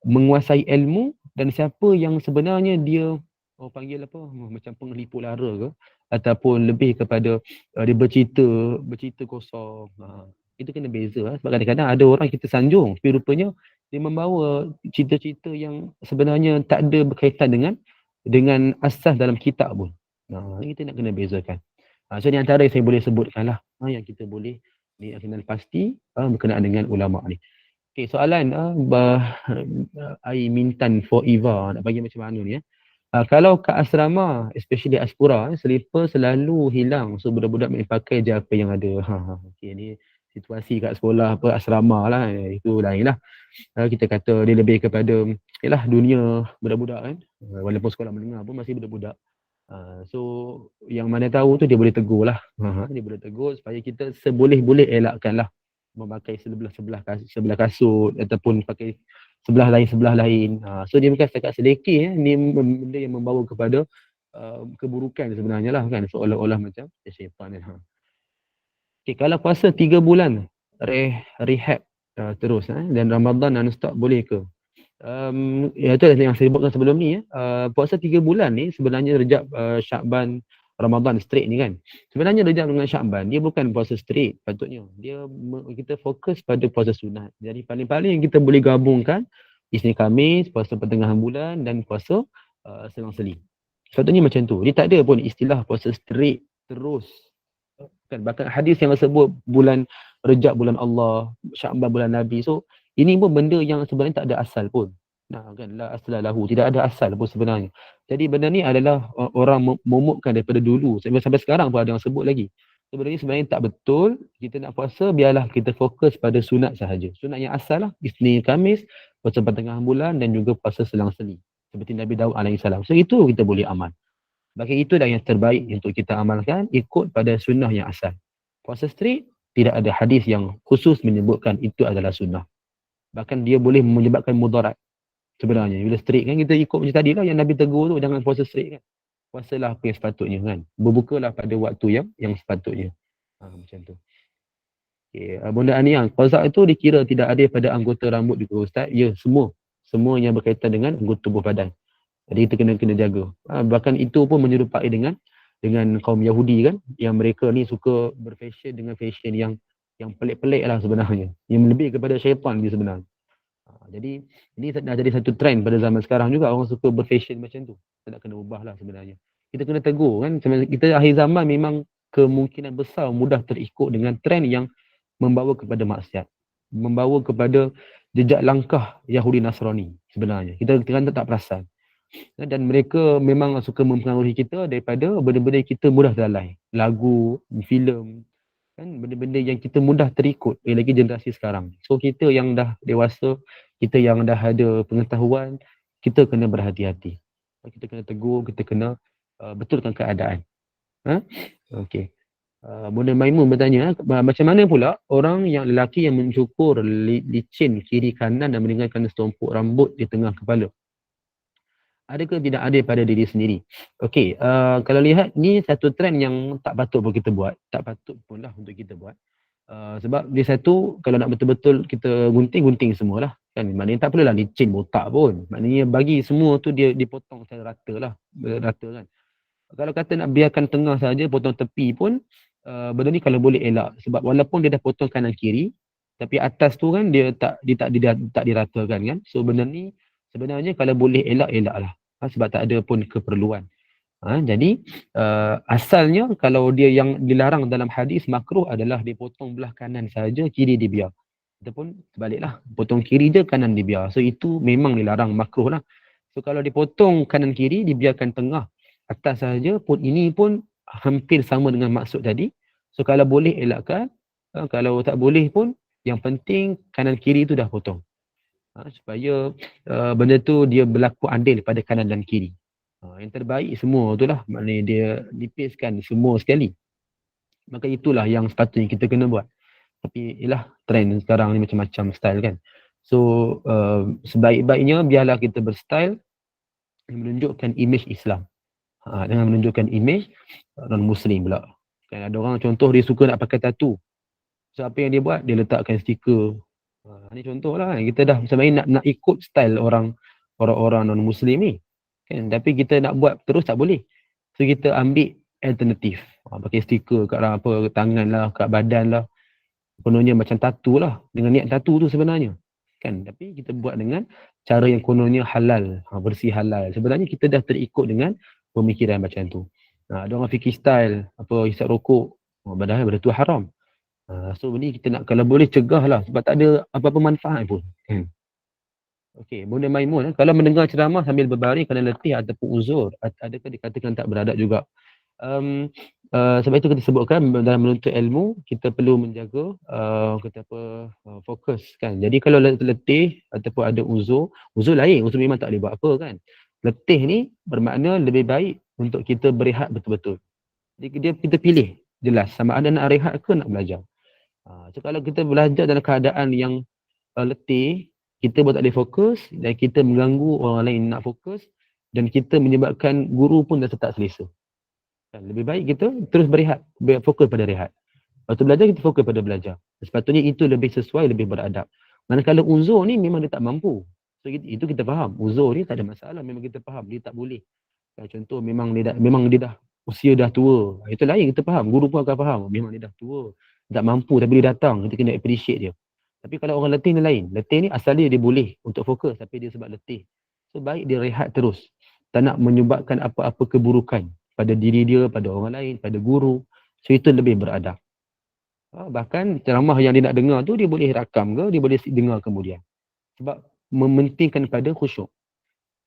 menguasai ilmu dan siapa yang sebenarnya dia panggil apa, macam penglipu lara ke, ataupun lebih kepada dia bercerita kosong. Itu kena beza. Sebab kadang-kadang ada orang kita sanjung, tapi rupanya dia membawa cerita-cerita yang sebenarnya tak ada berkaitan dengan asas dalam kitab pun. Kita nak kena bezakan. So ni antara yang saya boleh sebutkan lah, yang kita boleh ni kenal pasti berkenaan dengan ulama ni. Okay, soalan air mintan for Eva nak bagi macam mana ni kalau kat asrama, especially Aspura, selipar selalu hilang. So budak-budak main pakai je apa yang ada. Okay, ni situasi kat sekolah apa asrama lah, itu lain lah. Kita kata dia lebih kepada yalah dunia budak-budak kan. Walaupun sekolah menengah pun masih budak-budak. So yang mana tahu tu dia boleh tegur lah. Dia boleh tegur supaya kita seboleh-boleh elakkan lah memakai sebelah kasut ataupun pakai sebelah lain. So dia bukan setakat sedekah, ni benda yang membawa kepada keburukan sebenarnya lah kan, seolah-olah macam syaitan kan. Okay, kalau puasa 3 bulan rehab terus dan Ramadan non-stop boleh ke? Itu yang saya sebutkan sebelum ni puasa 3 bulan ni sebenarnya Rejab, Syakban, Ramadan straight ni kan. Sebenarnya Rejab dengan Syakban dia bukan puasa straight patutnya. Kita fokus pada puasa sunat. Jadi paling-paling yang kita boleh gabungkan Isnin Khamis, puasa pertengahan bulan dan puasa selang-seli. Sepatutnya macam tu. Dia tak ada pun istilah puasa straight terus. Kan bahkan hadis yang sebut bulan Rejab bulan Allah, Syakban bulan Nabi. So ini pun benda yang sebenarnya tak ada asal pun. Kan la asla lahu, tidak ada asal pun sebenarnya. Jadi benda ni adalah orang momokkan daripada dulu sampai sekarang pun ada yang sebut lagi. Sebenarnya tak betul. Kita nak puasa biarlah kita fokus pada sunat sahaja. Sunat yang asal lah, Isnin Khamis, puasa pertengahan bulan dan juga puasa selang-seli seperti Nabi Daud alaihissalam. So itu kita boleh amal. Bagi itulah yang terbaik untuk kita amalkan, ikut pada sunnah yang asal. Puasa straight tidak ada hadis yang khusus menyebutkan itu adalah sunnah. Bahkan dia boleh menyebabkan mudarat sebenarnya. Bila straight kan kita ikut macam tadi lah yang Nabi tegur tu, jangan puasa straight kan. Puasalah apa yang sepatutnya kan. Berbukalah pada waktu yang sepatutnya. Macam tu. Okay. Benda ni yang qazak itu dikira tidak ada pada anggota rambut juga Ustaz. Ya, semua yang berkaitan dengan anggota tubuh badan. Jadi kita kena jaga. Bahkan itu pun menyerupai dengan kaum Yahudi kan, yang mereka ni suka berfashion dengan fashion yang pelik-pelik lah sebenarnya. Yang lebih kepada syaitan dia sebenarnya. Jadi ini dah jadi satu trend pada zaman sekarang juga, orang suka berfashion macam tu. Kita nak kena ubah lah sebenarnya. Kita kena tegur kan, kita akhir zaman memang kemungkinan besar mudah terikut dengan trend yang membawa kepada maksiat. Membawa kepada jejak langkah Yahudi Nasrani sebenarnya. Kita kan tak perasan. Dan mereka memang suka mempengaruhi kita daripada benda-benda yang kita mudah lalai. Lagu, filem, kan, benda-benda yang kita mudah terikut lagi generasi sekarang. So kita yang dah dewasa, kita yang dah ada pengetahuan, kita kena berhati-hati. Kita kena tegur, kita kena betulkan keadaan. Okey. Bunda Maimun bertanya, macam mana pula orang yang lelaki yang mencukur licin kiri kanan dan meninggalkan setumpuk rambut di tengah kepala? Adakah tidak ada pada diri sendiri? Okey, kalau lihat ni satu trend yang tak patut pun kita buat. Tak patut pun lah untuk kita buat. Sebab dia satu, kalau nak betul-betul kita gunting semualah. Kan? Maknanya tak perlulah licin botak pun. Maknanya bagi semua tu dia dipotong secara rata lah. Rata kan. Kalau kata nak biarkan tengah saja, potong tepi pun, benda ni kalau boleh elak. Sebab walaupun dia dah potong kanan kiri, tapi atas tu kan dia tak diratakan kan. So benda ni sebenarnya kalau boleh elaklah. Sebab tak ada pun keperluan. Jadi asalnya kalau dia yang dilarang dalam hadis makruh adalah dipotong belah kanan saja, kiri dibiar. Ataupun sebaliklah, potong kiri je, kanan dibiar. So itu memang dilarang, makruh lah. So kalau dipotong kanan kiri, dibiarkan tengah atas saja pun, ini pun hampir sama dengan maksud tadi. So kalau boleh elakkan, kalau tak boleh pun yang penting kanan kiri tu dah potong. Supaya benda tu dia berlaku adil pada kanan dan kiri. Yang terbaik semua tu lah, maknanya dia nipiskan semua sekali. Maka itulah yang sepatutnya kita kena buat. Tapi ialah trend sekarang ni macam-macam style kan. So sebaik-baiknya biarlah kita berstyle yang menunjukkan image Islam. Jangan menunjukkan image non-Muslim pula. Kan ada orang contoh dia suka nak pakai tattoo. So apa yang dia buat? Dia letakkan stiker. Ni contoh lah, kita dah sebenarnya nak ikut style orang-orang non-Muslim ni kan, tapi kita nak buat terus tak boleh. So kita ambil alternatif, pakai stiker kat apa, tangan lah, kat badan lah. kononnya macam tatu lah, dengan niat tatu tu sebenarnya. Kan? Tapi kita buat dengan cara yang kononnya halal, bersih halal. Sebenarnya kita dah terikut dengan pemikiran macam tu. Ada orang fikir style, apa hisap rokok, padahal benda tu haram. So ni kita nak, kalau boleh cegah lah, sebab tak ada apa-apa manfaat pun. Okey, Bunda Maimun, kalau mendengar ceramah sambil berbaring kerana letih ataupun uzur, adakah dikatakan tak beradab juga? Sebab itu kita sebutkan dalam menuntut ilmu, kita perlu menjaga fokus kan. Jadi kalau letih ataupun ada uzur lain, uzur memang tak boleh buat apa kan. Letih ni bermakna lebih baik untuk kita berehat betul-betul. Jadi kita pilih jelas sama ada nak rehat ke nak belajar. So kalau kita belajar dalam keadaan yang letih, kita pun tak boleh fokus dan kita mengganggu orang lain nak fokus dan kita menyebabkan guru pun dah tak selesa. Lebih baik kita terus berehat, fokus pada rehat. Waktu belajar kita fokus pada belajar. Sepatutnya itu lebih sesuai, lebih beradab. Manakala uzur ni memang dia tak mampu. So itu kita faham. Uzur ni tak ada masalah, memang kita faham dia tak boleh. Contoh memang dia dah usia dah tua. Itu lain kita faham. Guru pun akan faham. Memang dia dah tua, tak mampu tapi dia datang, kita kena appreciate dia. Tapi kalau orang letih ni lain. Letih ni asal dia boleh untuk fokus tapi dia sebab letih. So baik dia rehat terus. Tak nak menyebabkan apa-apa keburukan pada diri dia, pada orang lain, pada guru. So itu lebih beradab. Bahkan ceramah yang dia nak dengar tu dia boleh rakam ke, dia boleh dengar kemudian. Sebab mementingkan pada khusyuk.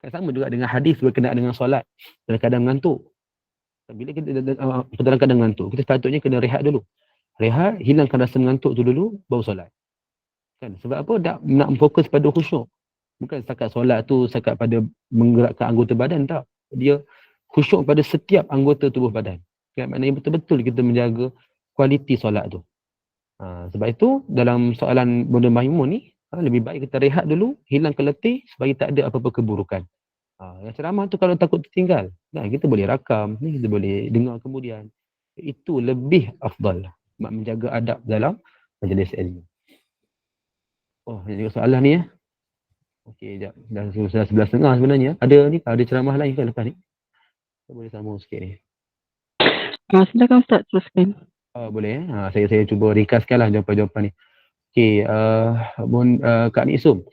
Kan sama juga dengan hadis berkenaan dengan solat. Kadang-kadang ngantuk. Bila kita dalam keadaan ngantuk, kita sepatutnya kena rehat dulu. Rehat, hilangkan rasa mengantuk tu dulu, baru solat. Kan? Sebab apa? Nak fokus pada khusyuk. Bukan setakat solat tu, setakat pada menggerakkan anggota badan, tak. Dia khusyuk pada setiap anggota tubuh badan. Kan? Maknanya betul-betul kita menjaga kualiti solat tu. Sebab itu, dalam soalan Bunda Maimun ni, lebih baik kita rehat dulu, hilangkan letih supaya tak ada apa-apa keburukan. Yang ceramah tu kalau takut tertinggal, kita boleh rakam, kita boleh dengar kemudian. Itu lebih afdal menjaga adab dalam majlis ilmu. Ini soalan ni ya. Okey, sekejap. Dah 11.30 sebenarnya. Ada ceramah lain ke lepas ni? Kita boleh sambung sikit ni. Silakan Ustaz, teruskan. Boleh saya cuba ringkaskanlah jawapan-jawapan ni. Okey, Kak Nisum.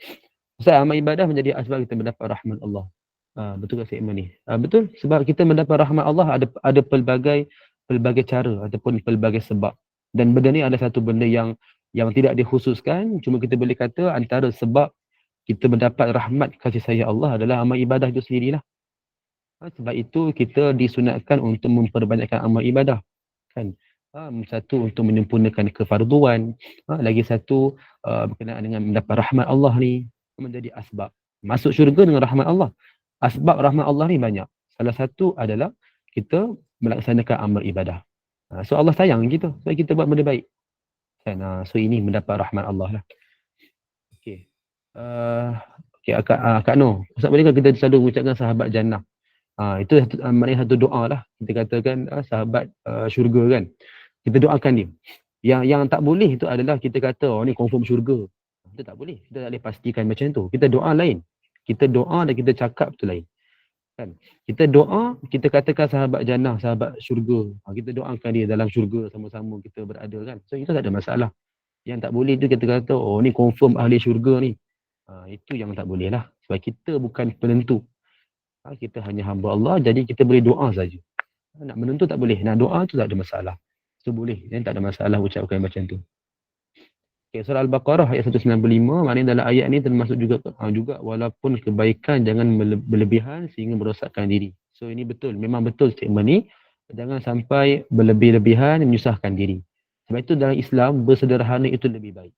Ustaz, amal ibadah menjadi asbab kita mendapat rahmat Allah. Betul ke statement ni? Betul, sebab kita mendapat rahmat Allah ada pelbagai cara ataupun pelbagai sebab. Dan benda ni ada satu benda yang tidak dikhususkan, cuma kita boleh kata antara sebab kita mendapat rahmat kasih sayang Allah adalah amal ibadah itu sendirilah. Sebab itu kita disunatkan untuk memperbanyakkan amal ibadah. Kan? Satu untuk menyempurnakan kefarduan, lagi satu berkenaan dengan mendapat rahmat Allah ni menjadi asbab. Masuk syurga dengan rahmat Allah. Asbab rahmat Allah ni banyak. Salah satu adalah kita melaksanakan amal ibadah. So Allah sayang kita, sebab kita buat benda baik. Kan? So ini mendapat rahmat Allah lah. Okey. Kak Noh, Ustaz bolehkah kita selalu mengucapkan sahabat jannah? Itu maknanya satu doa lah. Kita katakan sahabat syurga kan. Kita doakan dia. Yang tak boleh itu adalah kita kata ni confirm syurga. Kita tak boleh. Kita tak boleh pastikan macam tu. Kita doa lain. Kita doa dan kita cakap tu lain. Kan? Kita doa, kita katakan sahabat jannah, sahabat syurga. Kita doakan dia dalam syurga sama-sama kita berada kan. So itu tak ada masalah. Yang tak boleh tu kita kata ni confirm ahli syurga ni. Itu yang tak boleh lah. Sebab kita bukan penentu. Kita hanya hamba Allah, jadi kita boleh doa saja. Nak menentu tak boleh. Nak doa tu tak ada masalah. So boleh. Dan tak ada masalah ucapkan macam tu. Okay, surah Al-Baqarah ayat 195, maknanya dalam ayat ni termasuk juga walaupun kebaikan jangan berlebihan sehingga merosakkan diri. So ini betul. Memang betul statement ni. Jangan sampai berlebih-lebihan menyusahkan diri. Sebab itu dalam Islam, bersederhana itu lebih baik.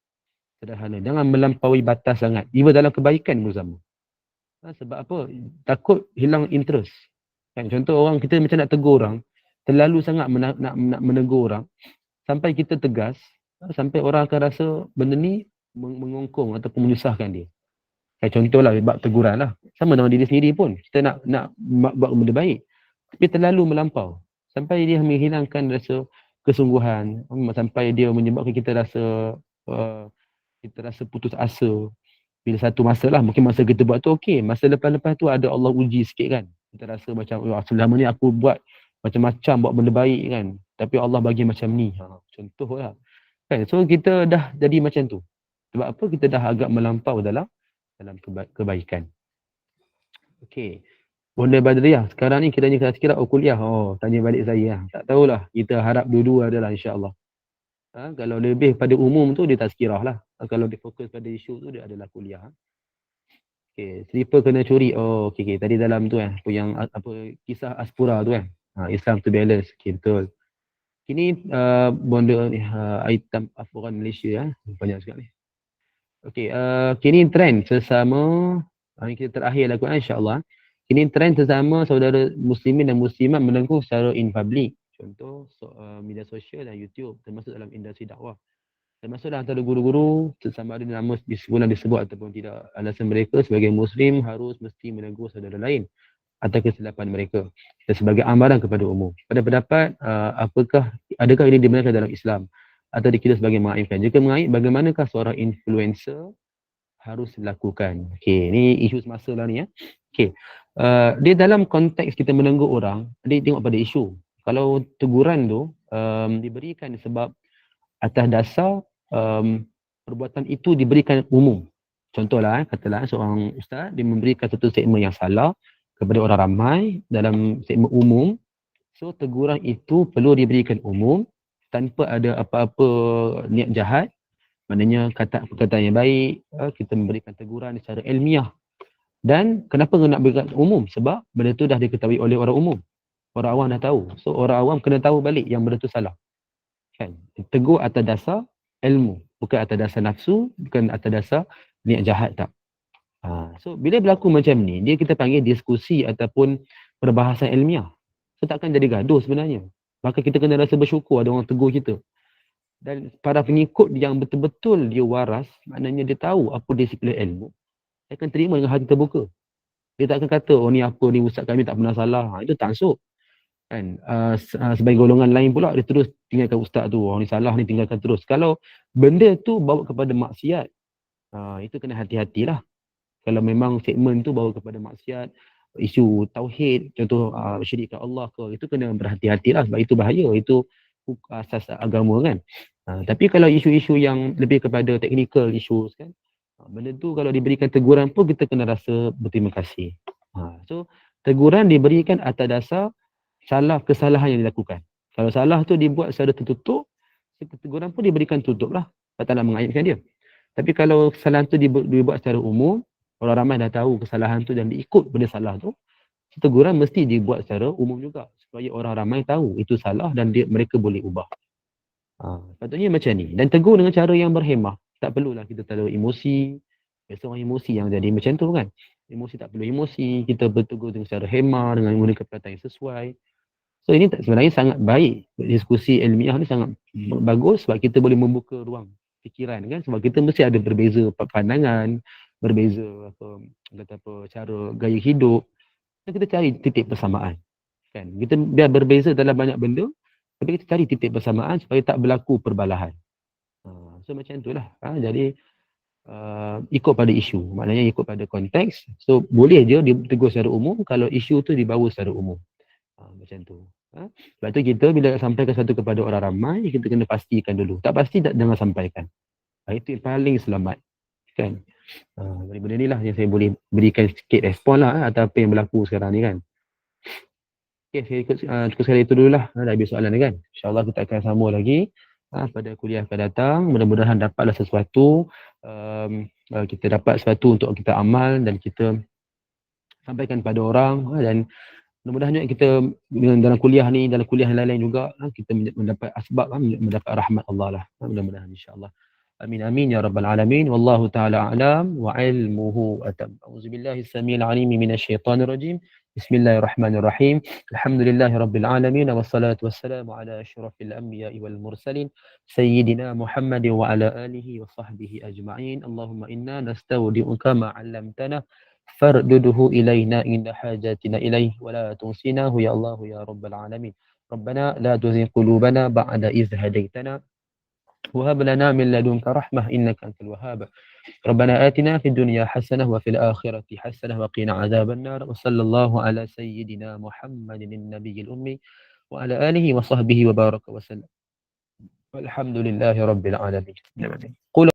Sederhana. Jangan melampaui batas sangat. Even dalam kebaikan pun sama. Sebab apa? Takut hilang interest. Kan? Contoh orang kita macam nak tegur orang, terlalu sangat nak menegur orang, sampai kita tegas, sampai orang akan rasa benda ni mengongkong ataupun menyusahkan dia. Contohlah bab teguran lah. Sama dengan diri sendiri pun. Kita nak buat benda baik. Tapi terlalu melampau. Sampai dia menghilangkan rasa kesungguhan. Sampai dia menyebabkan kita rasa putus asa. Bila satu masa lah, mungkin masa kita buat tu okey. Masa lepas-lepas tu ada Allah uji sikit kan. Kita rasa macam, selama ni aku buat macam-macam, buat benda baik kan. Tapi Allah bagi macam ni. Contoh lah. Kan? So kita dah jadi macam tu. Sebab apa? Kita dah agak melampau dalam kebaikan. Okey. Bunda Badriah, sekarang ni kiranya tazkirah kuliah. Oh, tanya balik saya. Tak tahulah. Kita harap dua-dua adalah insya-Allah. Kalau lebih pada umum tu dia tazkirah lah. Kalau dia fokus pada isu tu dia adalah kuliah. Okey, slipper kena curi. Oh, okey. Tadi dalam tu apa yang kisah Aspura tu kan. Islam to balance. Okey, betul. Kini bonda ni item Afghan Malaysia banyak sekali ni. Okey, kini trend sesama kita terakhir lah insya-Allah. Kini trend sesama saudara muslimin dan muslimat menengkuh secara in public. Contoh media sosial dan YouTube termasuk dalam industri dakwah. Termasuklah antara guru-guru sama ada nama disebut ataupun tidak. Alasan mereka sebagai muslim harus mesti menegur saudara lain atas kesilapan mereka dan sebagai amaran kepada umum. Pada pendapat adakah ini dibenarkan dalam Islam atau dikira sebagai mengaibkan? Jika mengaib, bagaimanakah seorang influencer harus dilakukan? Okey, ni isu semasa lah ni ya. Okey. Dia dalam konteks kita menegur orang, dia tengok pada isu. Kalau teguran tu diberikan sebab atas dasar perbuatan itu diberikan umum. Contohlah katalah seorang ustaz dia memberikan satu segmen yang salah kepada orang ramai dalam segmen umum. So teguran itu perlu diberikan umum tanpa ada apa-apa niat jahat. Maknanya perkataan yang baik, kita memberikan teguran secara ilmiah. Dan kenapa nak berikan umum? Sebab benda tu dah diketahui oleh orang umum. Orang awam dah tahu. So orang awam kena tahu balik yang benda tu salah. Kan? Tegur atas dasar ilmu, bukan atas dasar nafsu, bukan atas dasar niat jahat tak. So bila berlaku macam ni, dia kita panggil diskusi ataupun perbahasan ilmiah. So takkan jadi gaduh sebenarnya. Maka kita kena rasa bersyukur ada orang tegur kita. Dan para pengikut yang betul-betul dia waras, maknanya dia tahu apa disiplin ilmu, dia akan terima dengan hati terbuka. Dia tak akan kata, oh ni apa ni ustaz kami tak pernah salah. Itu tak masuk. Kan? Sebagai golongan lain pula dia terus tinggalkan ustaz tu, oh ni salah ni tinggalkan terus. Kalau benda tu bawa kepada maksiat, itu kena hati-hatilah. Kalau memang segmen tu bawa kepada maksiat, isu tauhid, contoh syirikkan Allah ke, itu kena berhati-hatilah sebab itu bahaya, itu asas agama kan. Tapi kalau isu-isu yang lebih kepada technical issues kan, benda tu kalau diberikan teguran pun kita kena rasa berterima kasih. So teguran diberikan atas dasar kesalahan yang dilakukan. Kalau salah tu dibuat secara tertutup, teguran pun diberikan tutup lah. Tak nak mengaibkan dia. Tapi kalau kesalahan tu dibuat secara umum, orang ramai dah tahu kesalahan tu dan diikut benda salah tu, teguran mesti dibuat secara umum juga. Supaya orang ramai tahu itu salah dan mereka boleh ubah. Patutnya macam ni. Dan tegur dengan cara yang berhemah. Tak perlulah kita terlalu emosi. Biasa orang emosi yang jadi macam tu kan. Emosi tak perlu emosi. Kita bertegur dengan cara hemah, dengan menggunakan perkataan yang sesuai. So ini sebenarnya sangat baik. Diskusi ilmiah ni sangat bagus sebab kita boleh membuka ruang fikiran kan. Sebab kita mesti ada berbeza pandangan, berbeza cara gaya hidup. So, kita cari titik persamaan. Kan? Kita biar berbeza dalam banyak benda, tapi kita cari titik persamaan supaya tak berlaku perbalahan. So macam itulah. Jadi ikut pada isu. Maknanya ikut pada konteks. So boleh je ditegur secara umum kalau isu tu dibawa secara umum. Macam tu. Sebab tu kita bila sampaikan satu kepada orang ramai, kita kena pastikan dulu. Tak pasti jangan sampaikan. Itu yang paling selamat. Kan? Benda ni lah yang saya boleh berikan sikit respon lah atas apa yang berlaku sekarang ni kan. Okay, saya cukup sekali itu dulu lah. Dah habis soalan ni kan. InsyaAllah kita akan sambung lagi pada kuliah akan datang. Mudah-mudahan dapatlah sesuatu. Kita dapat sesuatu untuk kita amal dan kita sampaikan kepada orang. Dan mudah-mudahan kita dalam kuliah ni, dalam kuliah yang lain-lain juga, kita mendapat asbab, mendapat rahmat Allah lah. Mudah-mudahan insyaAllah. Amin amin ya rabbal alamin. Wallahu ta'ala a'lam wa ilmuhu atam. A'udzubillahi as-sami'il 'alim minasyaitonir rajim. Bismillahirrahmanirrahim. Alhamdulillahi rabbil alamin wassalatu wassalamu ala asyrafil anbiya'i wal mursalin sayyidina Muhammad wa ala alihi wa sahbihi ajma'in. Allahumma inna nastaudi'uka ma 'allamtana farduduhu ilayna inda hajatina ilayhi wa la tunsinahu ya Allah ya rabbal alamin. Rabbana la tuzigh qulubana ba'da idh hadaytana وهب لنا من لدنك رحمة إنك أنت الوهاب. ربنا آتنا في الدنيا حسنة وفي الآخرة حسنة وقنا عذاب النار. وصلى الله على سيدنا محمد النبي الأمي وعلى آله وصحبه وبارك وسلم. Alhamdulillahi rabbil alamin. Qul